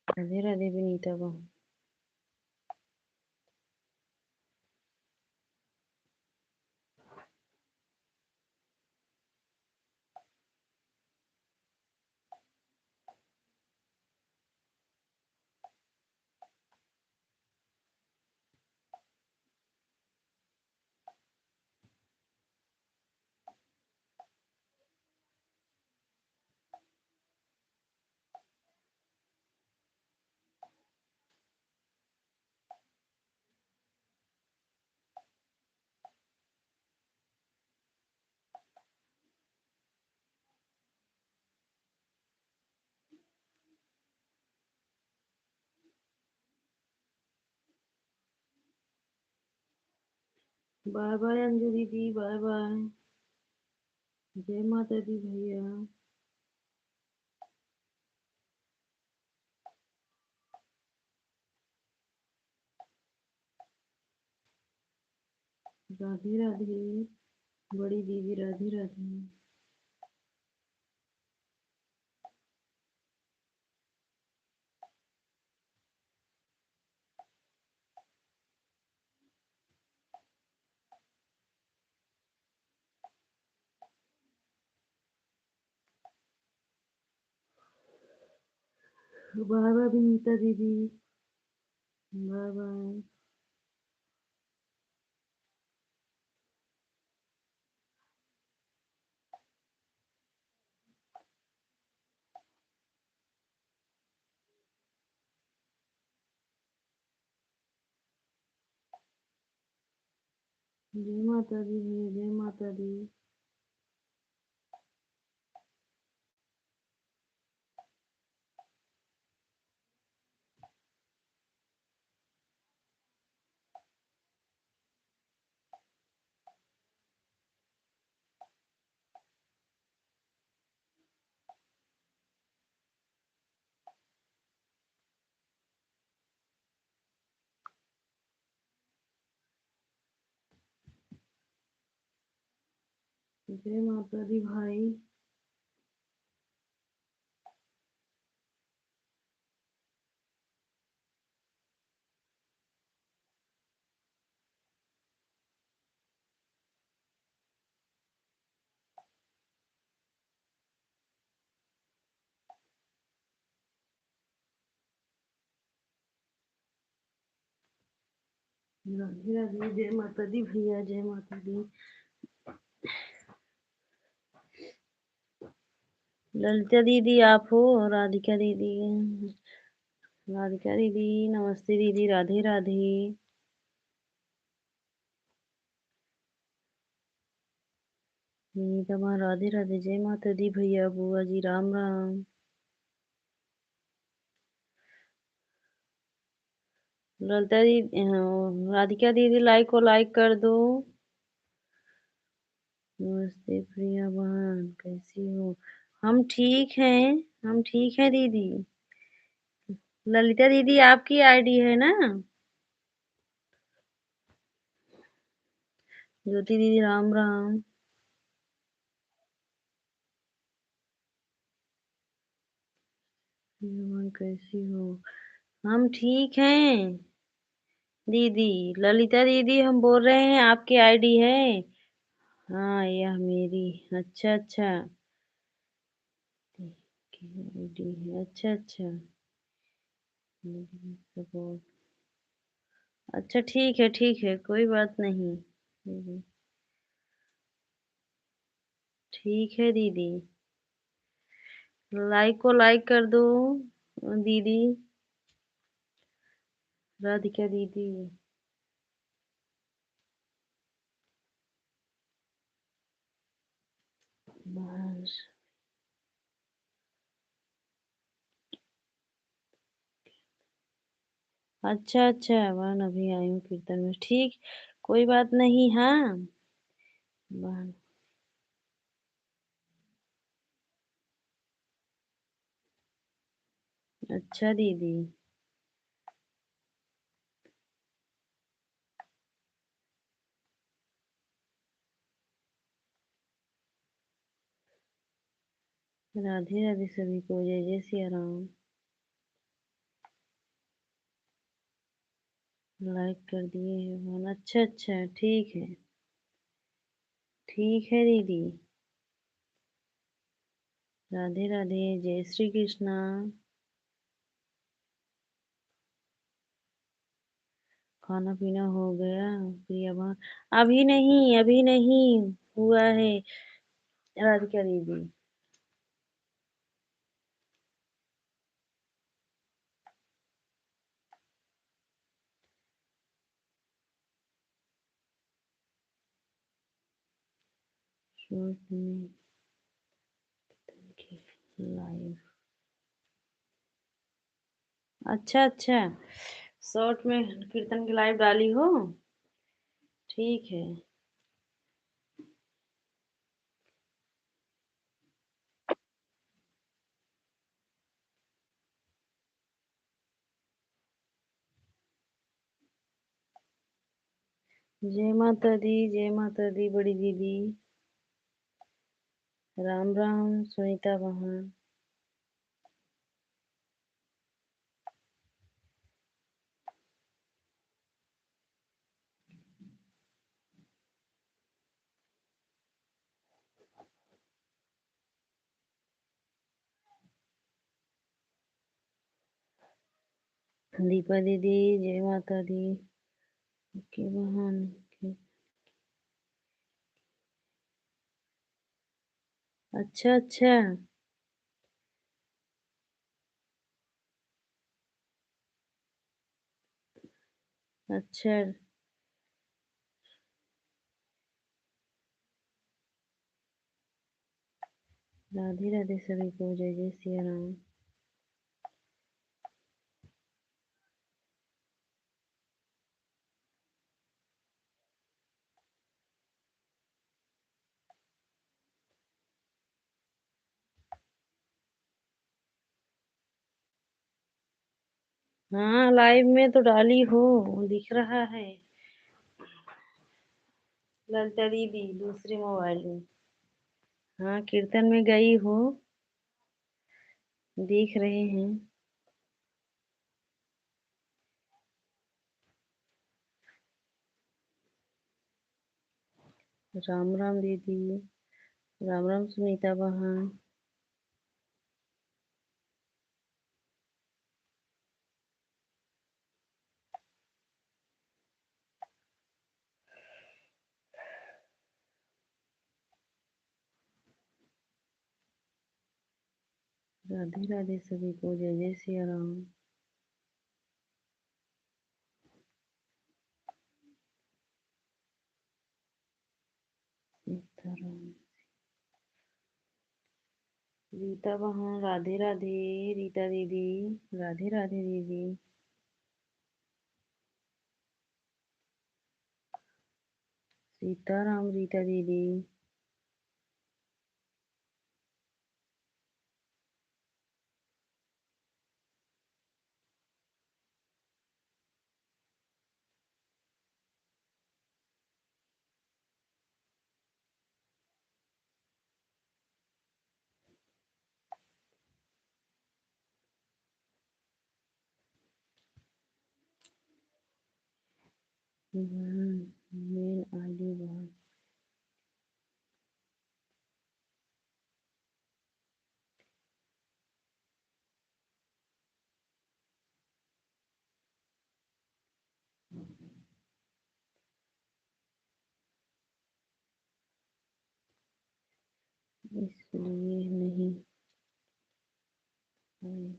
राधे राधे विनीता बहू। बाय बाय अंजू दीदी, बाय बाय। जय माता दी भैया। राधे राधे। बड़ी दीदी राधे राधे। बाय बाय विनीता दीदी, बाय बाय। जय माता दी भैया, जय माता दी। जय माता दी भाई। राधे राधे। जय माता दी भैया, जय माता दी। ललिता दीदी आप हो? राधिका दीदी, राधिका दीदी नमस्ते दीदी, राधे राधे। विनीता माँ राधे राधे। जय माता दी भैया, बुआ जी राम राम। ललिता दीदी, राधिका दीदी लाइक को लाइक कर दो। नमस्ते प्रिया बहन, कैसी हो? हम ठीक हैं, हम ठीक हैं दीदी। ललिता दीदी आपकी आईडी है ना? ज्योति दीदी राम राम। बहन कैसी हो? हम ठीक हैं दीदी। ललिता दीदी हम बोल रहे हैं आपकी आईडी है? हाँ यह मेरी। अच्छा अच्छा। आईडी है, अच्छा अच्छा। सपोर्ट। अच्छा ठीक है कोई बात नहीं दीदी। ठीक है दीदी। लाइक को लाइक कर दो दीदी। राधिका दीदी। बस। अच्छा अच्छा बहन अभी आई हूँ कीर्तन में, ठीक। कोई बात नहीं, हाँ बहन। अच्छा दीदी। राधे राधे सभी को, जय जय सिया राम। लाइक कर दिए हैं बहन, अच्छा अच्छा ठीक है। ठीक है दीदी। राधे राधे, जय श्री कृष्णा। खाना पीना हो गया प्रिया बहन? अभी नहीं, अभी नहीं हुआ है राधिका दीदी। शॉर्ट में लाइव। अच्छा अच्छा। शॉर्ट में कीर्तन की लाइव डाली हो? ठीक है। जय माता दी बड़ी दीदी। राम राम सुनीता बहन। दीपा दीदी जय माता दी की बहन। अच्छा अच्छा। अच्छा। राधे राधे सभी को। जय जय सिया राम। हाँ लाइव में तो डाली हो, दिख रहा है। ललिता दीदी दूसरे मोबाइल में। हाँ कीर्तन में गई हो, दिख रहे हैं। राम राम दीदी। राम राम सुनीता बहन। राधे राधे सभी को। जय जय सिया राम। सीताराम। रीता बहन राधे राधे। रीता दीदी राधे राधे दीदी। सीताराम रीता दीदी। बहन मेन आईडी बहन। इसलिए नहीं आई।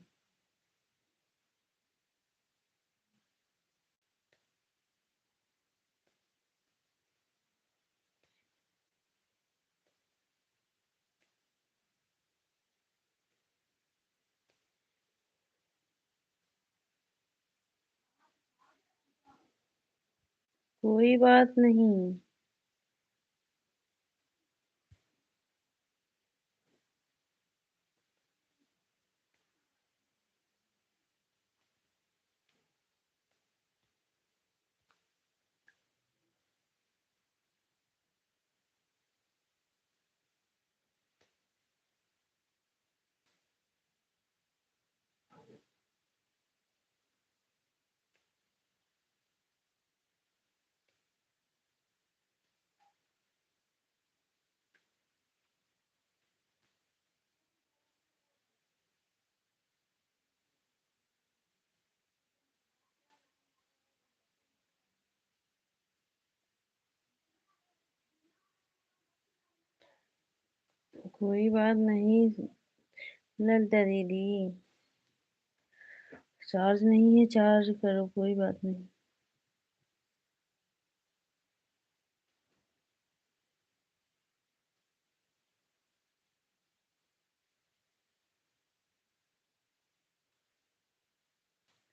कोई बात नहीं। कोई बात नहीं ललिता दीदी। चार्ज नहीं है, चार्ज करो, कोई बात नहीं।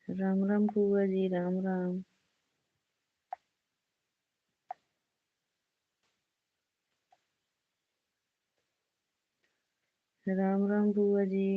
राम राम बुआ जी। राम राम। राम राम बुआ जी।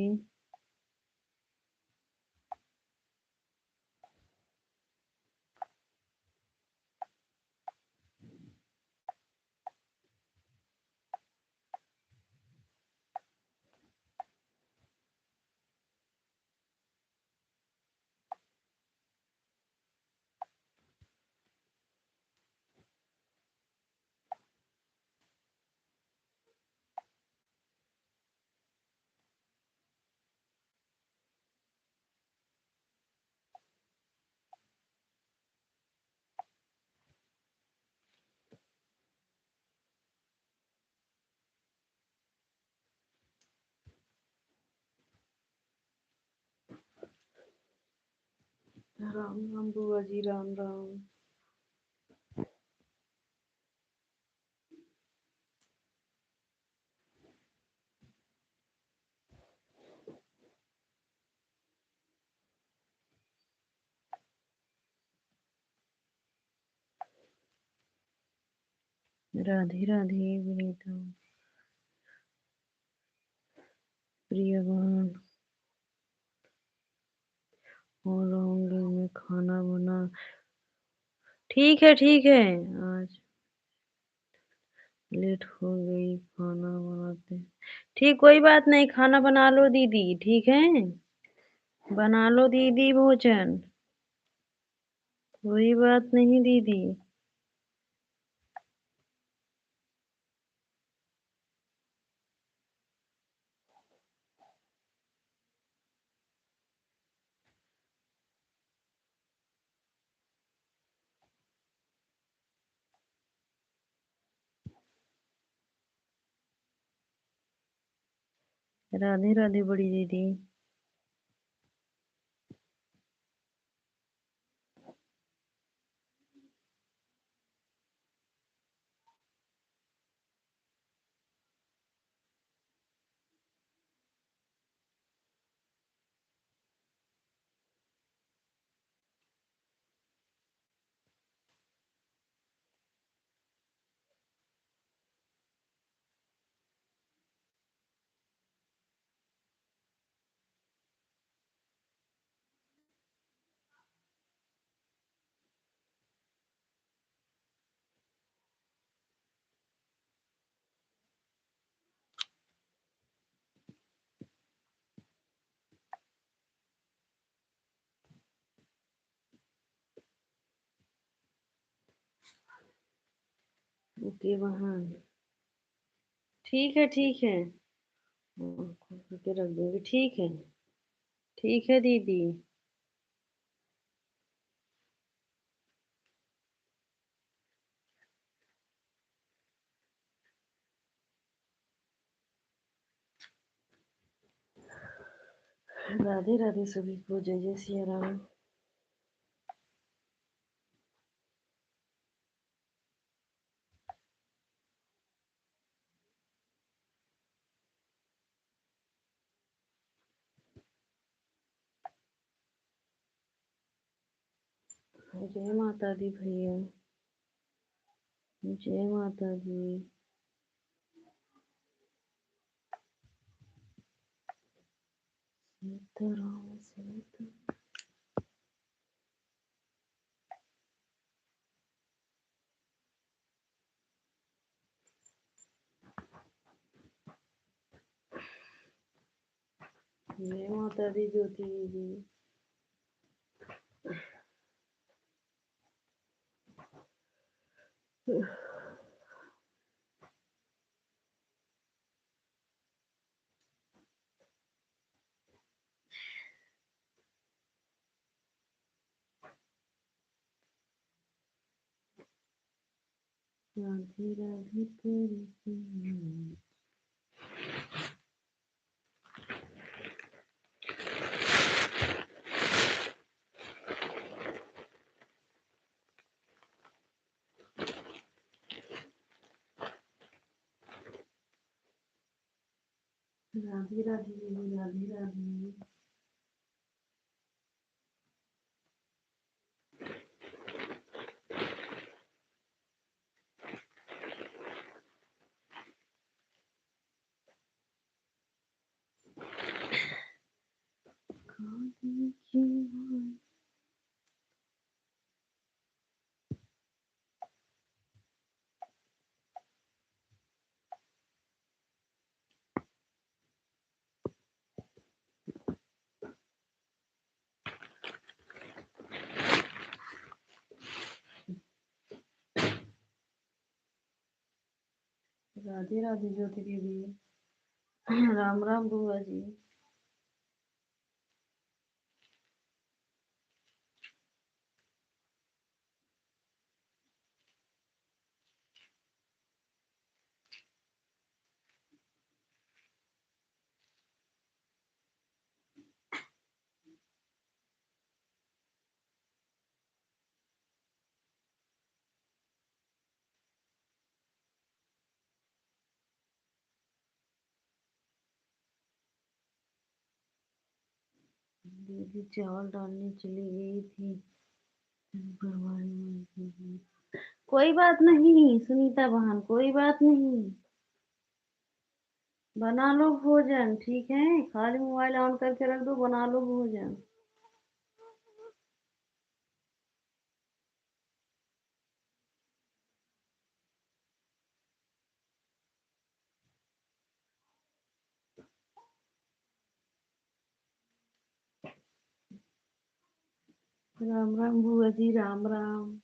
राम राम बुआ जी, राम राम। राधे राधे विनीता, प्रिय बहन। और रहूंगी मैं खाना बना। ठीक है ठीक है। आज लेट हो गई खाना बनाते। ठीक, कोई बात नहीं, खाना बना लो दीदी, ठीक है। बना लो दीदी भोजन। कोई बात नहीं दीदी। राधे राधे बड़ी दीदी। ओके बहन। ठीक है ठीक है। खोल करके रख दूंगी, ठीक है। ठीक है दीदी। राधे राधे सभी को, जय जय सिया राम। जय माता दी भैया। जय माता दी। सीताराम सीता। जय माता दी ज्योति दीदी। राधे राधे कृष्ण। राधे राधे दीदी, राधे राधे। राधे राधे ज्योति दीदी। राम राम बुआ जी। दीदी चावल डालने चली गई थी। परवारी में कोई बात नहीं सुनीता बहन, कोई बात नहीं। बना लो भोजन, ठीक है। खाली मोबाइल ऑन करके रख दो, बना लो भोजन। राम राम बुआ जी, राम राम।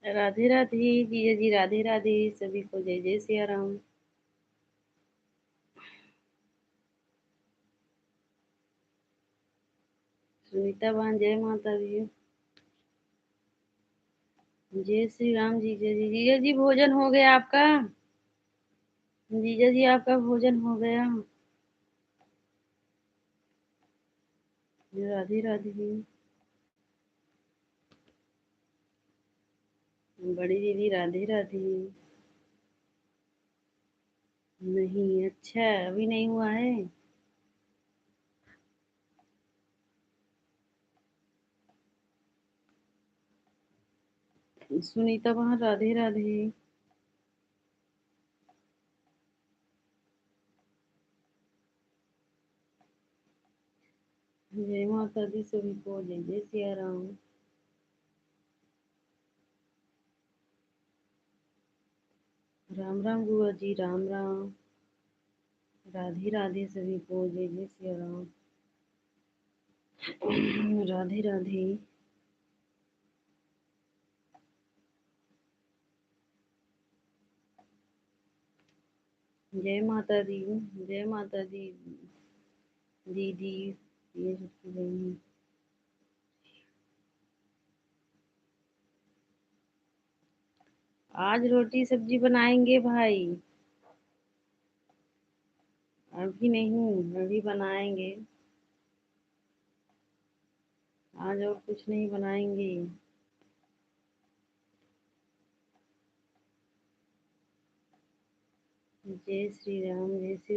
राधे राधे जीजा जी, राधे राधे सभी को, जय जय सिया राम। सुनीता बहन, जय माता दी। जय श्री राम जीजा जी। जीजा जी, भोजन हो गया आपका? जीजा जी, आपका भोजन हो गया? राधे राधे। बड़ी दीदी, राधे राधे। नहीं, अच्छा अभी नहीं हुआ है। सुनीता बहन, राधे राधे। जय माता दी सभी को, जय जय सिया राम। राम राम बुआ जी, राम राम। राधे राधे सभी को, जय जय सिया राम। राधे राधे। जय माता दी। जय माता दी दीदी। ये सबकी बहन। आज रोटी सब्जी बनाएंगे भाई। अभी नहीं, अभी बनाएंगे। आज और कुछ नहीं बनाएंगे। जय श्री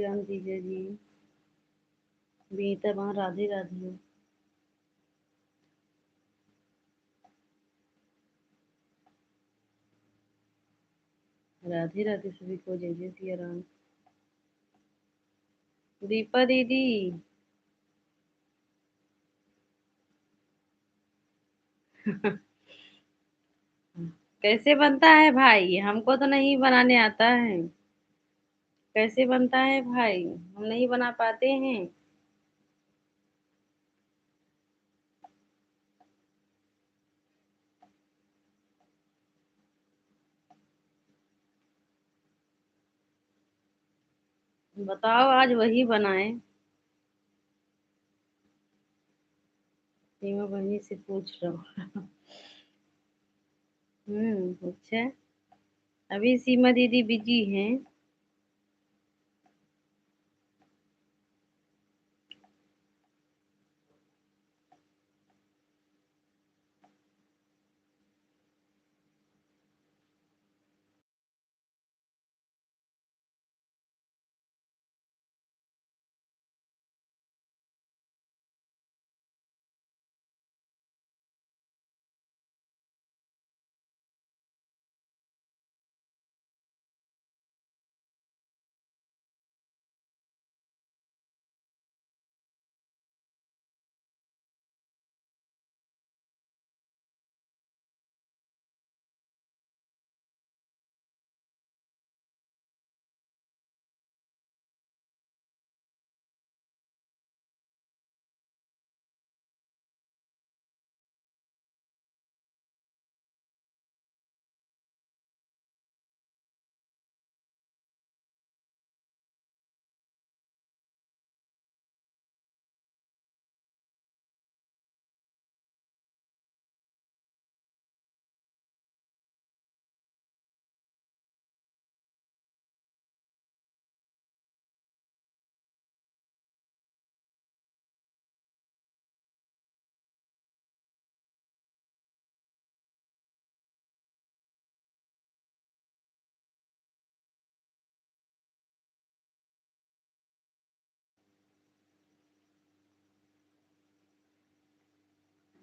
राम जीजा जी। बीता वहाँ, राधे राधे। राधे राधे सभी को, जय जय सिया राम। दीपा दीदी। कैसे बनता है भाई? हमको तो नहीं बनाने आता है। कैसे बनता है भाई? हम नहीं बना पाते हैं। बताओ, आज वही बनाए। सीमा बहनी से पूछ रहा हूँ। अच्छा। अभी सीमा दीदी बिजी हैं।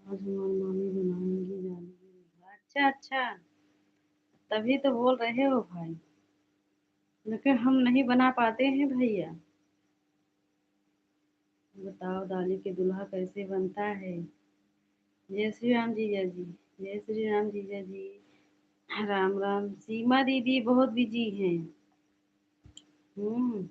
आज हमारी मामी बनाएंगी जाने। अच्छा अच्छा, तभी तो बोल रहे हो भाई। लेकिन हम नहीं बना पाते हैं भैया। बताओ, दाली के दूल्हा कैसे बनता है? जय श्री राम जीजा जी। जय श्री राम जीजा जी। राम राम। सीमा दीदी बहुत बिजी हैं। हम्म।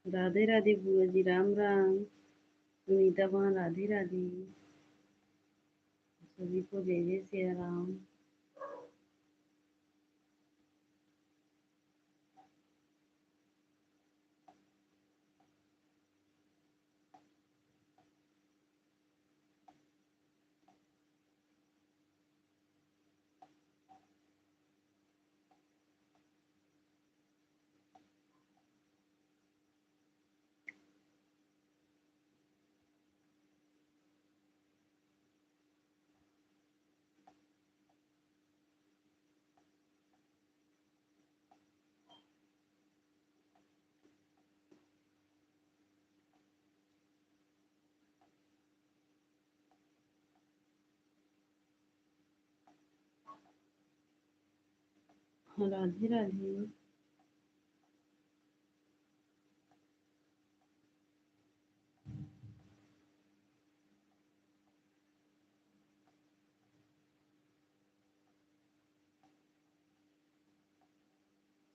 राधे राधे बुआ जी, राम राम। सुनीता वहाँ, राधे राधे। सभी को जय जय सिया राम। राधे राधे।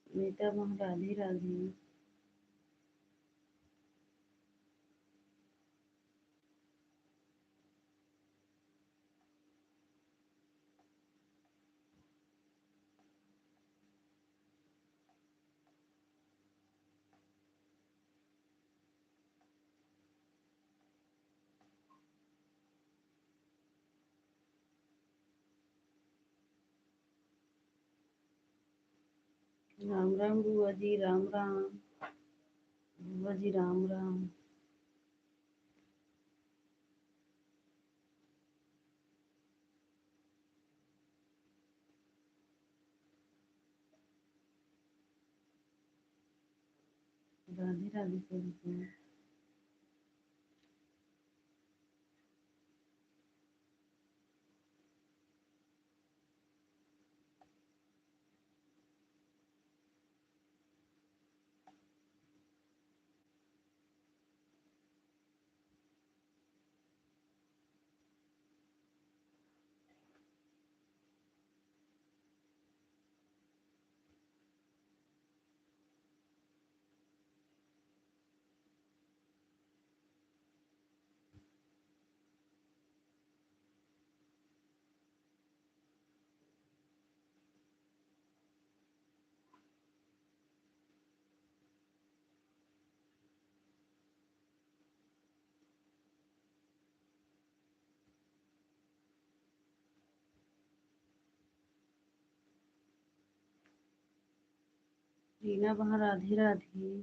सुनीता वहाँ, राधे राधे। राम राम बुआ जी, राम राम। बुआ जी, राम राम। राधे राधे सभी को। रीना वहाँ, राधे राधे।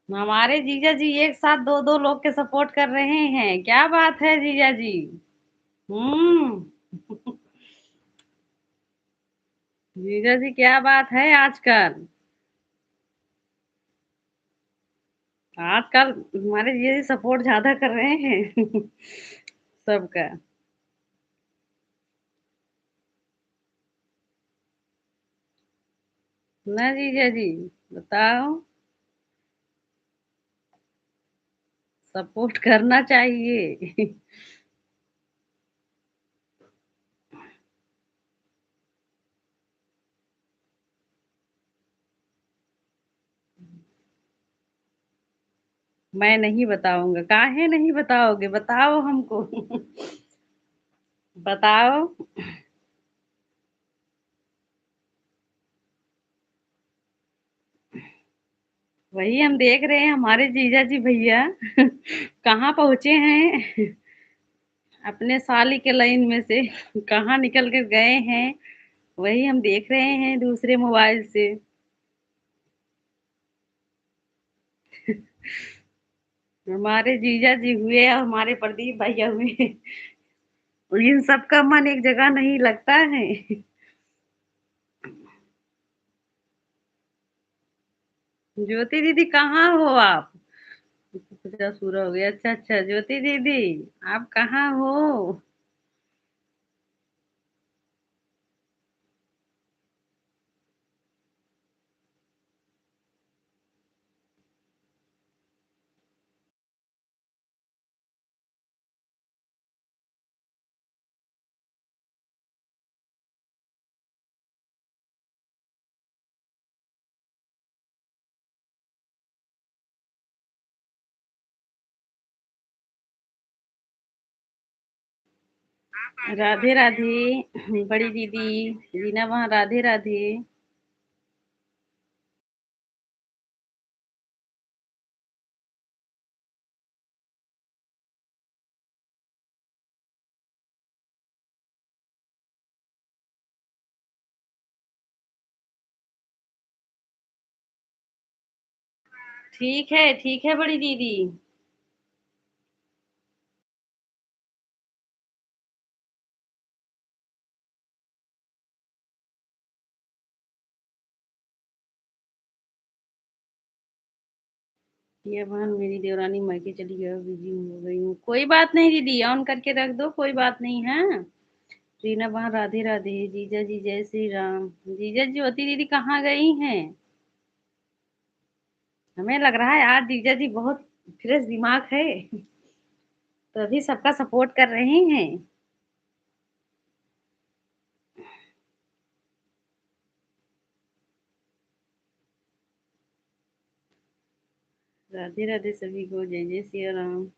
हमारे जीजा जी एक साथ दो दो लोग के सपोर्ट कर रहे हैं, क्या बात है जीजा जी। हम्म। जीजा जी, क्या बात है आजकल। आजकल हमारे जीजा जी सपोर्ट ज्यादा कर रहे हैं। सबका। ना जीजा जी, बताओ। सपोर्ट करना चाहिए। मैं नहीं बताऊंगा, काहे नहीं बताओगे, बताओ हमको। बताओ। वही हम देख रहे हैं हमारे जीजा जी भैया कहाँ पहुँचे हैं अपने साली के लाइन में से कहाँ निकल कर गए हैं वही हम देख रहे हैं दूसरे मोबाइल से। हमारे जीजा जी हुए और हमारे प्रदीप भैया हुए इन सबका मन एक जगह नहीं लगता है। ज्योति दीदी कहाँ हो आप? पूजा पूरा हो गया। अच्छा अच्छा ज्योति दीदी आप कहाँ हो? राधे राधे बड़ी दीदी रीना वहाँ राधे राधे। ठीक है बड़ी दीदी। ये बहन मेरी देवरानी मायके चली गई बिजी हो गई हूँ। कोई बात नहीं दीदी ऑन करके रख दो कोई बात नहीं है। रीना वहाँ राधे राधे जीजा जी जय श्री राम। जीजा जी ज्योति दीदी कहाँ गई हैं? हमें लग रहा है आज जीजा जी बहुत फ्रेश दिमाग है तभी सबका सपोर्ट कर रहे हैं। राधे राधे सभी को जय जय सिया राम।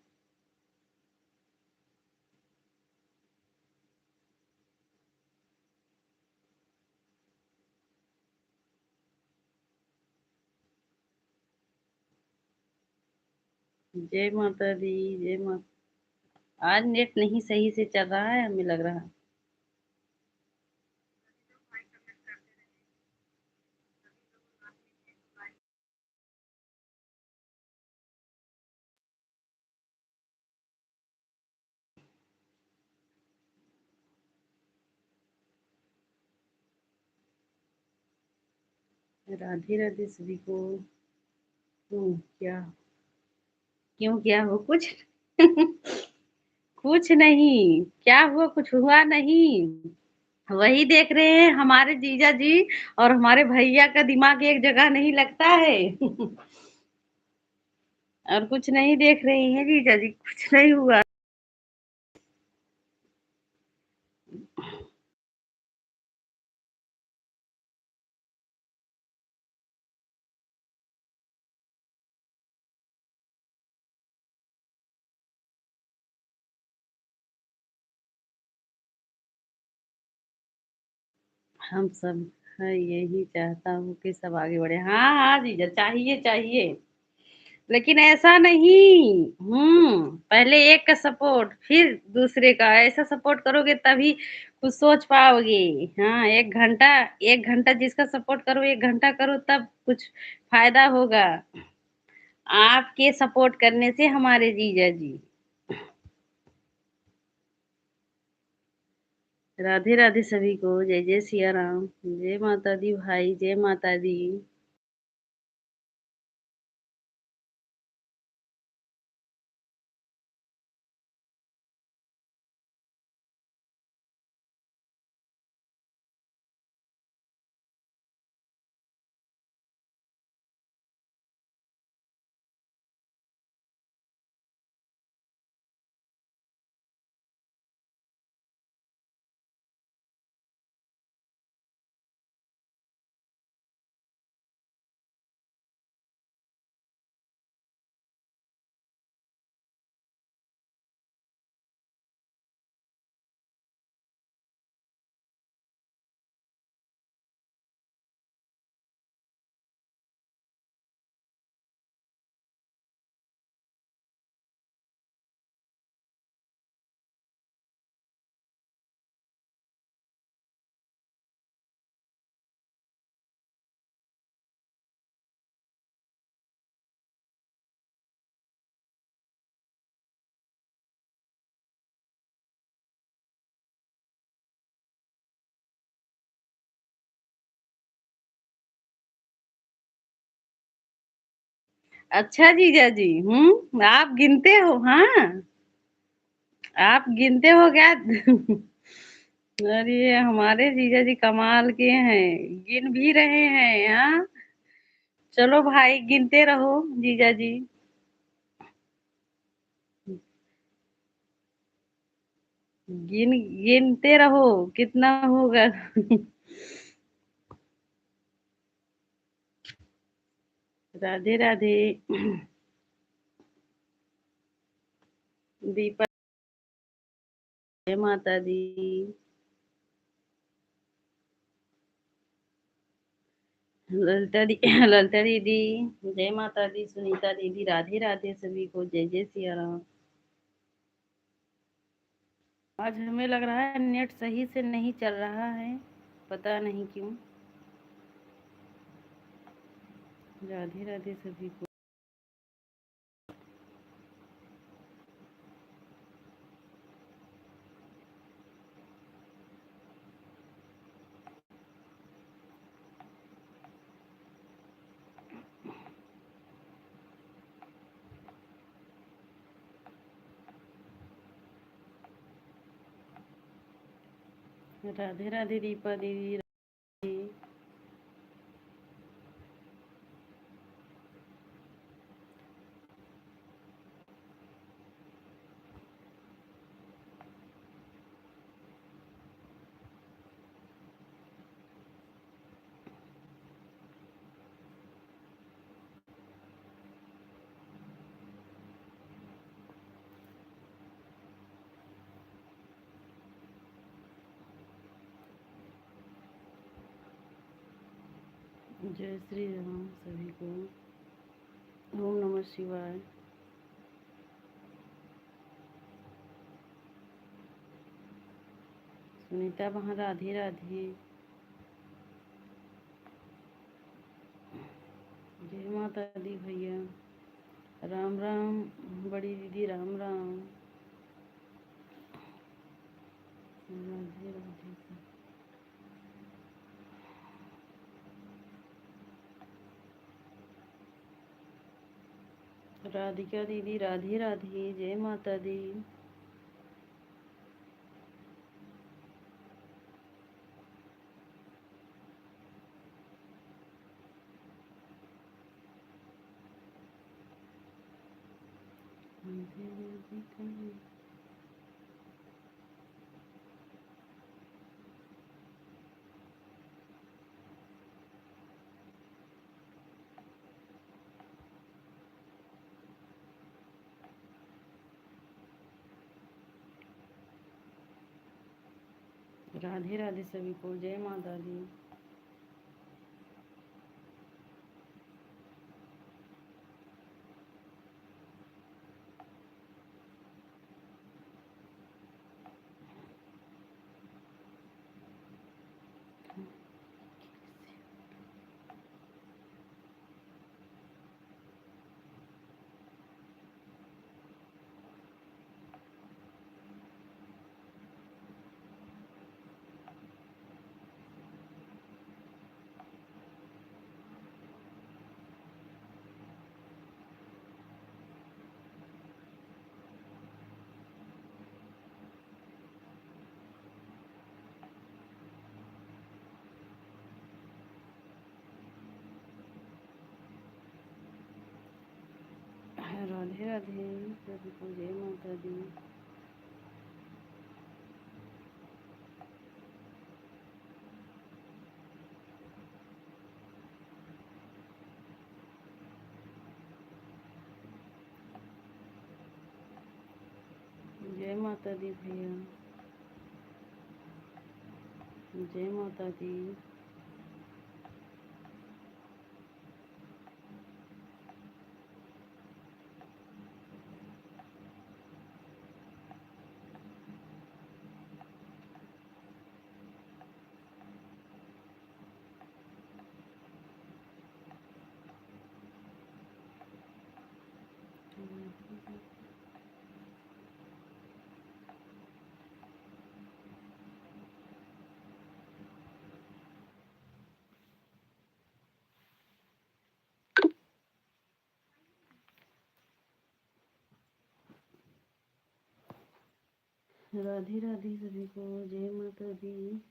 जय माता दी। जय माता। आज नेट नहीं सही से चल रहा है हमें लग रहा। राधे राधे सभी को। क्या? क्यों क्या हो कुछ? कुछ नहीं क्या हुआ कुछ हुआ नहीं। वही देख रहे हैं हमारे जीजा जी और हमारे भैया का दिमाग एक जगह नहीं लगता है और कुछ नहीं देख रहे हैं जीजा जी कुछ नहीं हुआ। हम सब है यही चाहता हूँ कि सब आगे बढ़े। हाँ हाँ जीजा चाहिए चाहिए लेकिन ऐसा नहीं। पहले एक का सपोर्ट फिर दूसरे का ऐसा सपोर्ट करोगे तभी कुछ सोच पाओगे। हाँ एक घंटा जिसका सपोर्ट करो एक घंटा करो तब कुछ फायदा होगा। आपके सपोर्ट करने से हमारे जीजा जी। राधे राधे सभी को जय जय सिया राम। जय माता दी भाई जय माता दी। अच्छा जीजा जी, आप गिनते हो? हाँ, आप गिनते हो क्या? अरे हमारे जीजा जी कमाल के हैं, गिन भी रहे हैं। हाँ, चलो भाई गिनते रहो जीजा जी। गिनते रहो कितना होगा। राधे राधे। दीपा, जय माता दी। ललिता दी, ललिता दीदी, जय माता दी। सुनीता दीदी, राधे राधे सभी को। जय जय सिया राम। आज हमें लग रहा है नेट सही से नहीं चल रहा है, पता नहीं क्यों। राधे राधे सभी को। राधे राधे दीपा दीदी, राधे। जय श्री राम सभी को। ओम नमः शिवाय। सुनीता वहाँ, राधे राधे। जय माता दी भैया। राम राम बड़ी दीदी, राम राम। राधे राधे। राधिका दीदी, राधे राधे। जय माता दी। राधे राधे सभी को। जय माता दी। राधे राधे सभी को। जय माता दी। जय माता दी भैया। जय माता दी। राधे राधे सभी को, जय माता दी।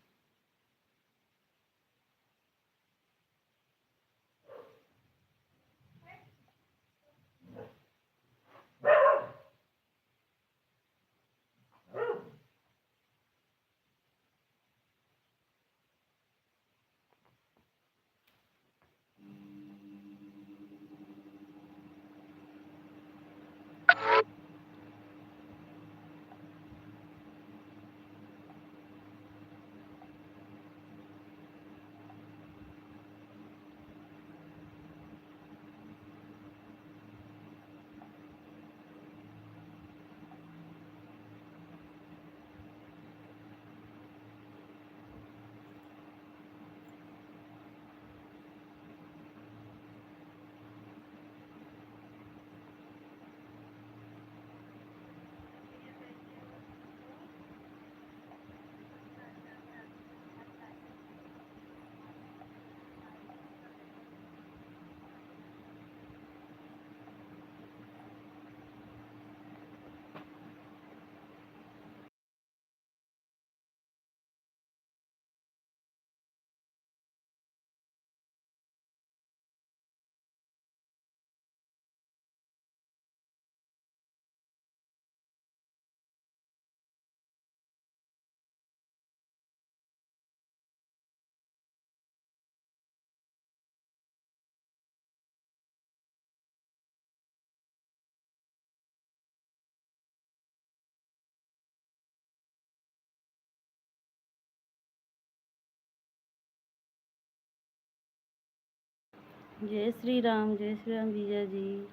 जय श्री राम जीजा जी।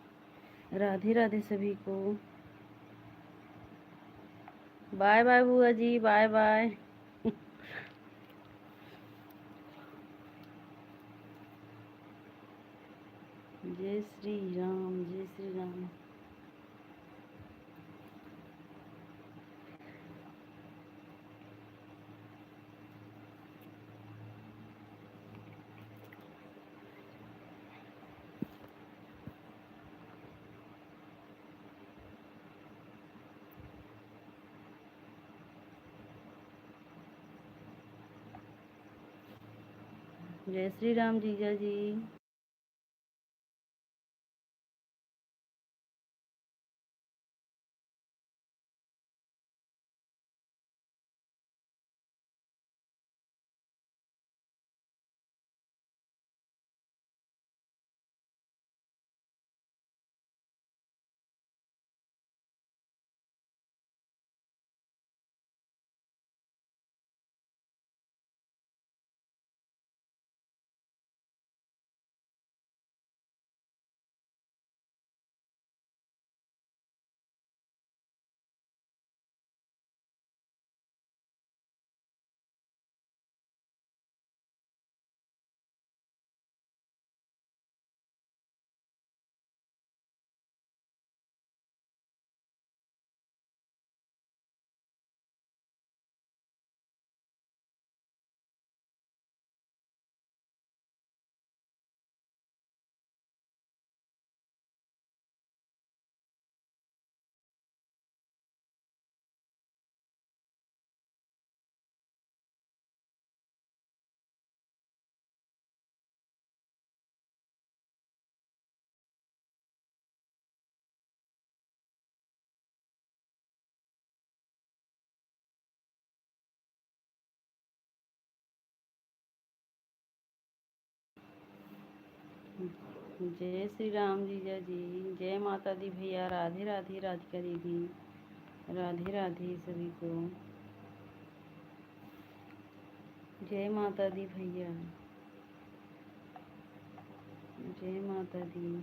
राधे राधे सभी को। बाय बाय बुआ जी, बाय बाय। जय श्री राम, जय श्री राम। जय श्री राम जीजा जी। जय श्री राम जीजा जी। जय माता दी भैया। राधे राधे राधिका दीदी। राधे राधे सभी को। जय माता दी भैया। जय माता दी।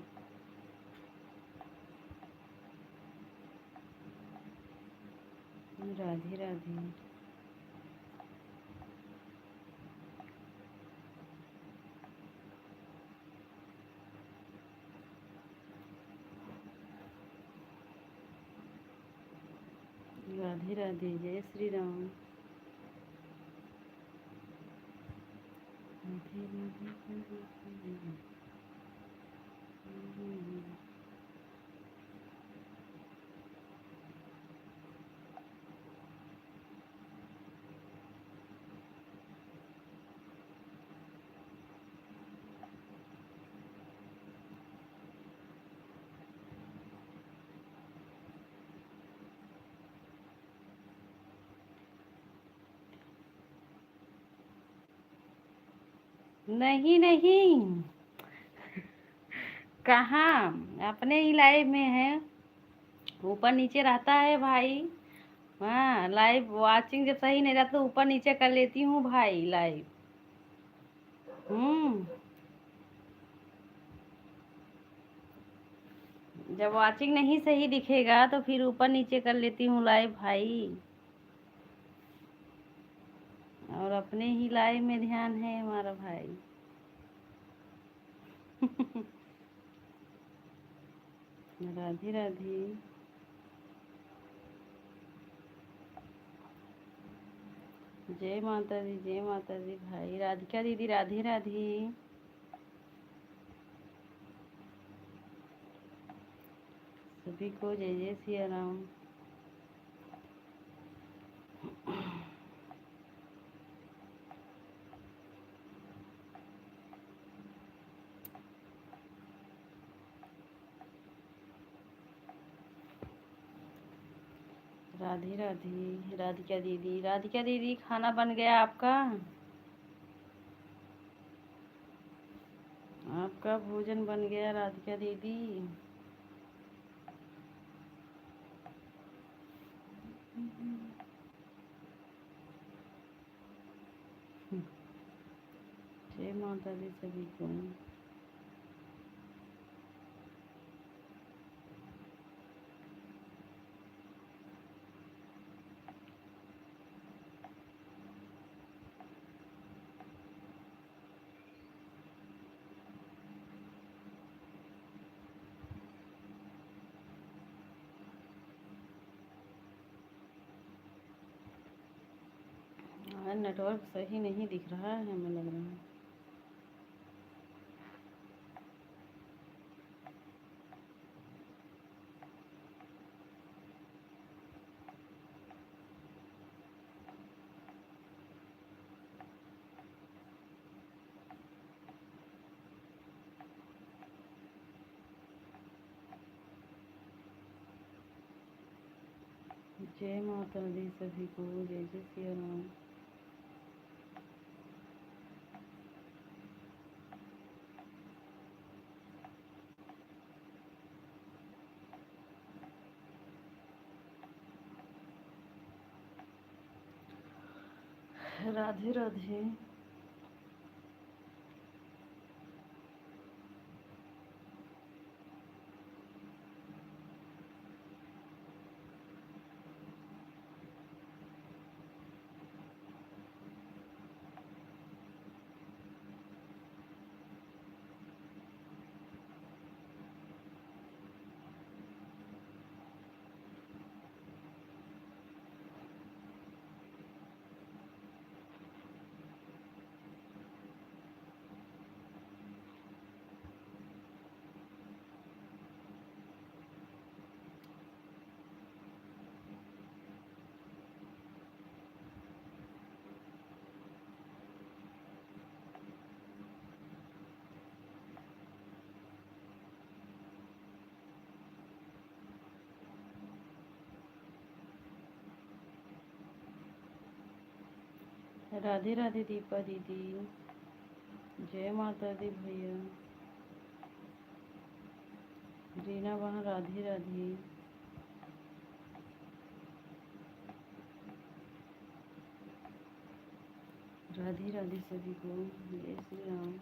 राधे राधे। राधे राधे। जय श्री राम। राधे राधे। नहीं नहीं, कहाँ, अपने ही लाइव में है, ऊपर नीचे रहता है भाई। हाँ, लाइव वाचिंग जब सही नहीं रहता तो ऊपर नीचे कर लेती हूँ भाई लाइव। हम्म। जब वाचिंग नहीं सही दिखेगा तो फिर ऊपर नीचे कर लेती हूँ लाइव भाई। और अपने ही लाइव में ध्यान है हमारा भाई। राधे राधे। जय माता दी, जय माता दी भाई। राधिका दीदी राधे राधे। सभी को जय जय सिया राम। राधे राधे। राधिका दीदी, राधिका दीदी खाना बन गया आपका? आपका भोजन बन गया राधिका दीदी? जय माता दी सभी को। हाँ, नेटवर्क सही नहीं दिख रहा है हमें लग रहा है। जय माता दी सभी को, जय जय सिया राम। राधे राधे। राधे राधे दीपा दीदी। जय माता दी भैया। रीना वहाँ राधे राधे। राधे राधे सभी को, जय श्री राम।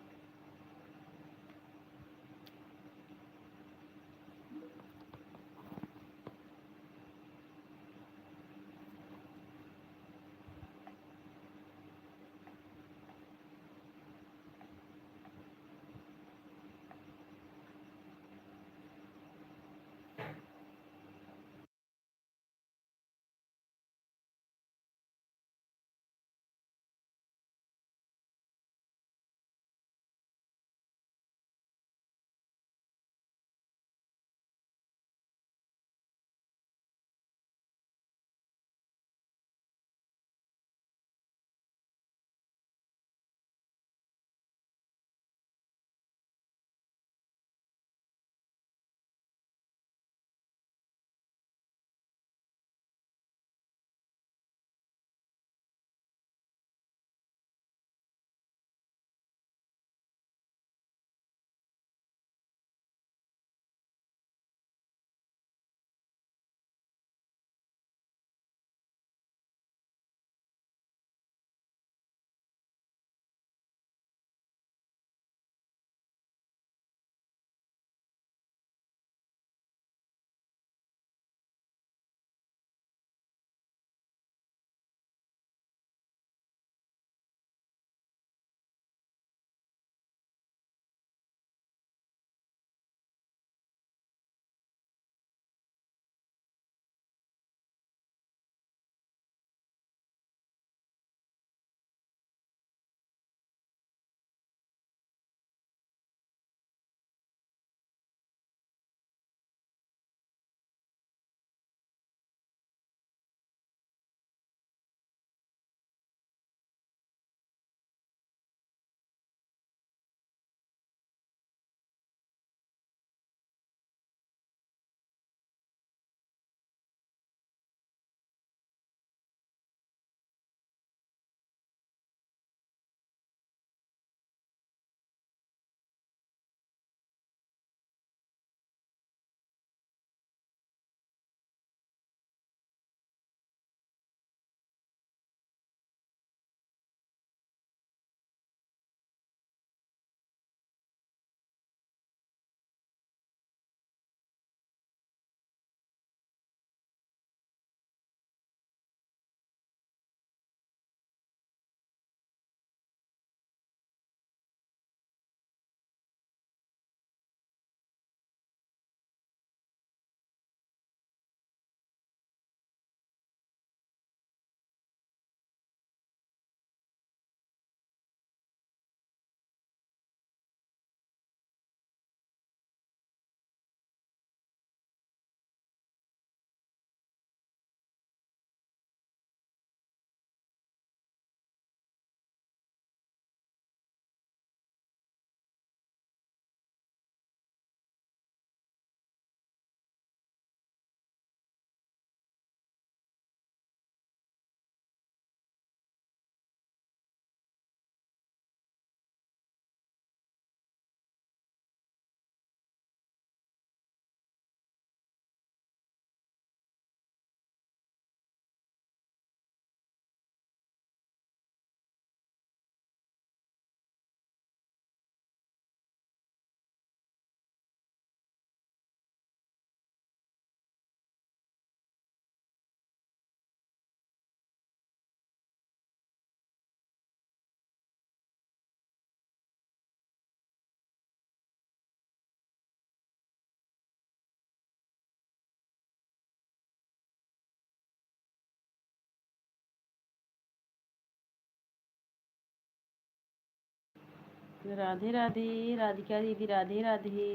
राधे राधे राधिका दीदी, राधे राधे।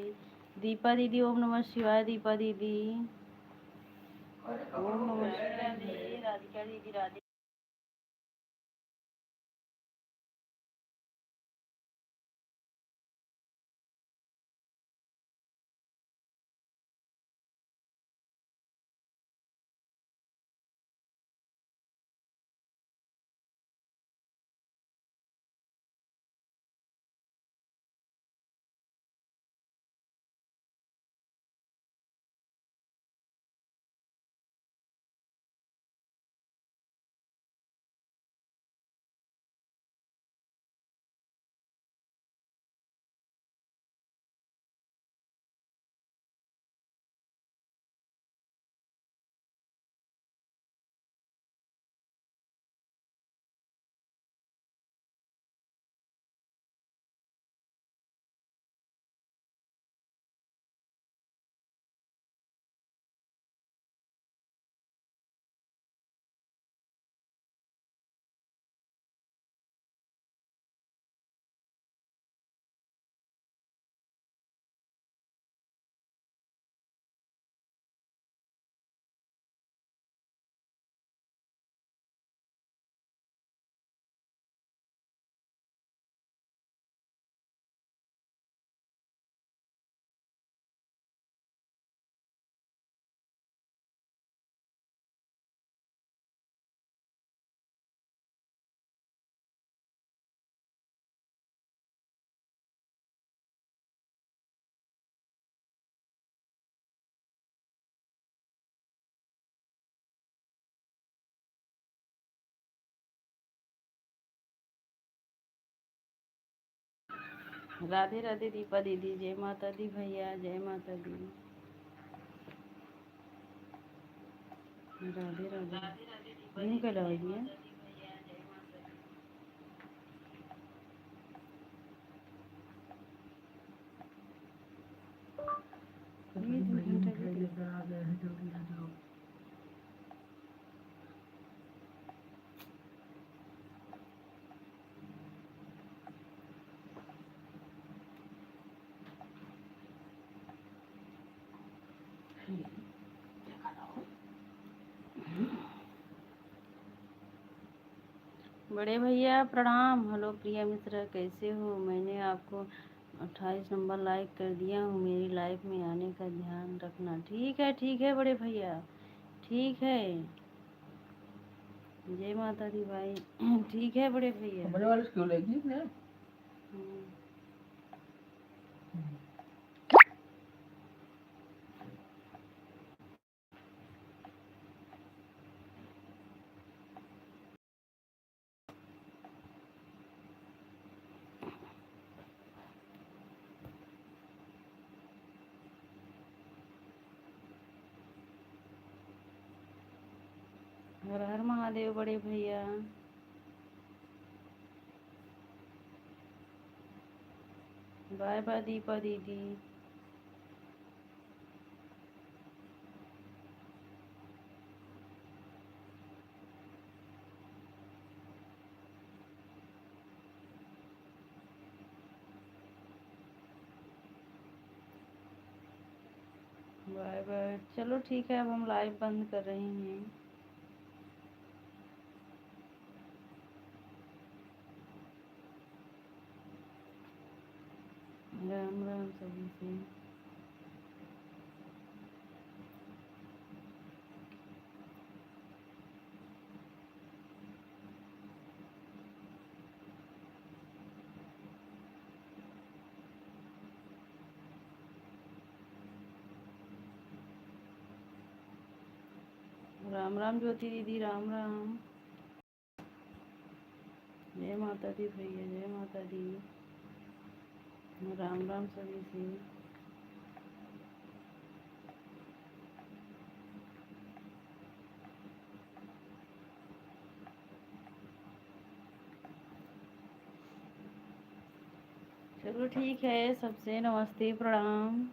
दीपा दीदी ओम नमः शिवाय। दीपा दीदी ओम नमः शिवाय। राधे राधिका दीदी, राधे। राधे राधे दीपा दीदी, जय माता दी भैया, जय माता दी। राधे राधे। यूं क्या भैया? ये 2 घंटा भी बड़े भैया प्रणाम। हेलो प्रिया मिश्रा, कैसे हो? मैंने आपको 28 नंबर लाइक कर दिया हूँ। मेरी लाइफ में आने का ध्यान रखना। ठीक है बड़े भैया, ठीक है। जय माता दी भाई। ठीक है बड़े भैया। हमारे वाले स्कूल है जी ना। हर हर महादेव बड़े भैया। बाय बाय दीपा दीदी। Bye bye. चलो ठीक है, अब हम लाइव बंद कर रहे हैं। राम राम सभी से। राम राम ज्योति दीदी, राम राम। जय माता दी भैया, जय माता दी। राम राम सभी से। चलो ठीक है, सबसे नमस्ते प्रणाम।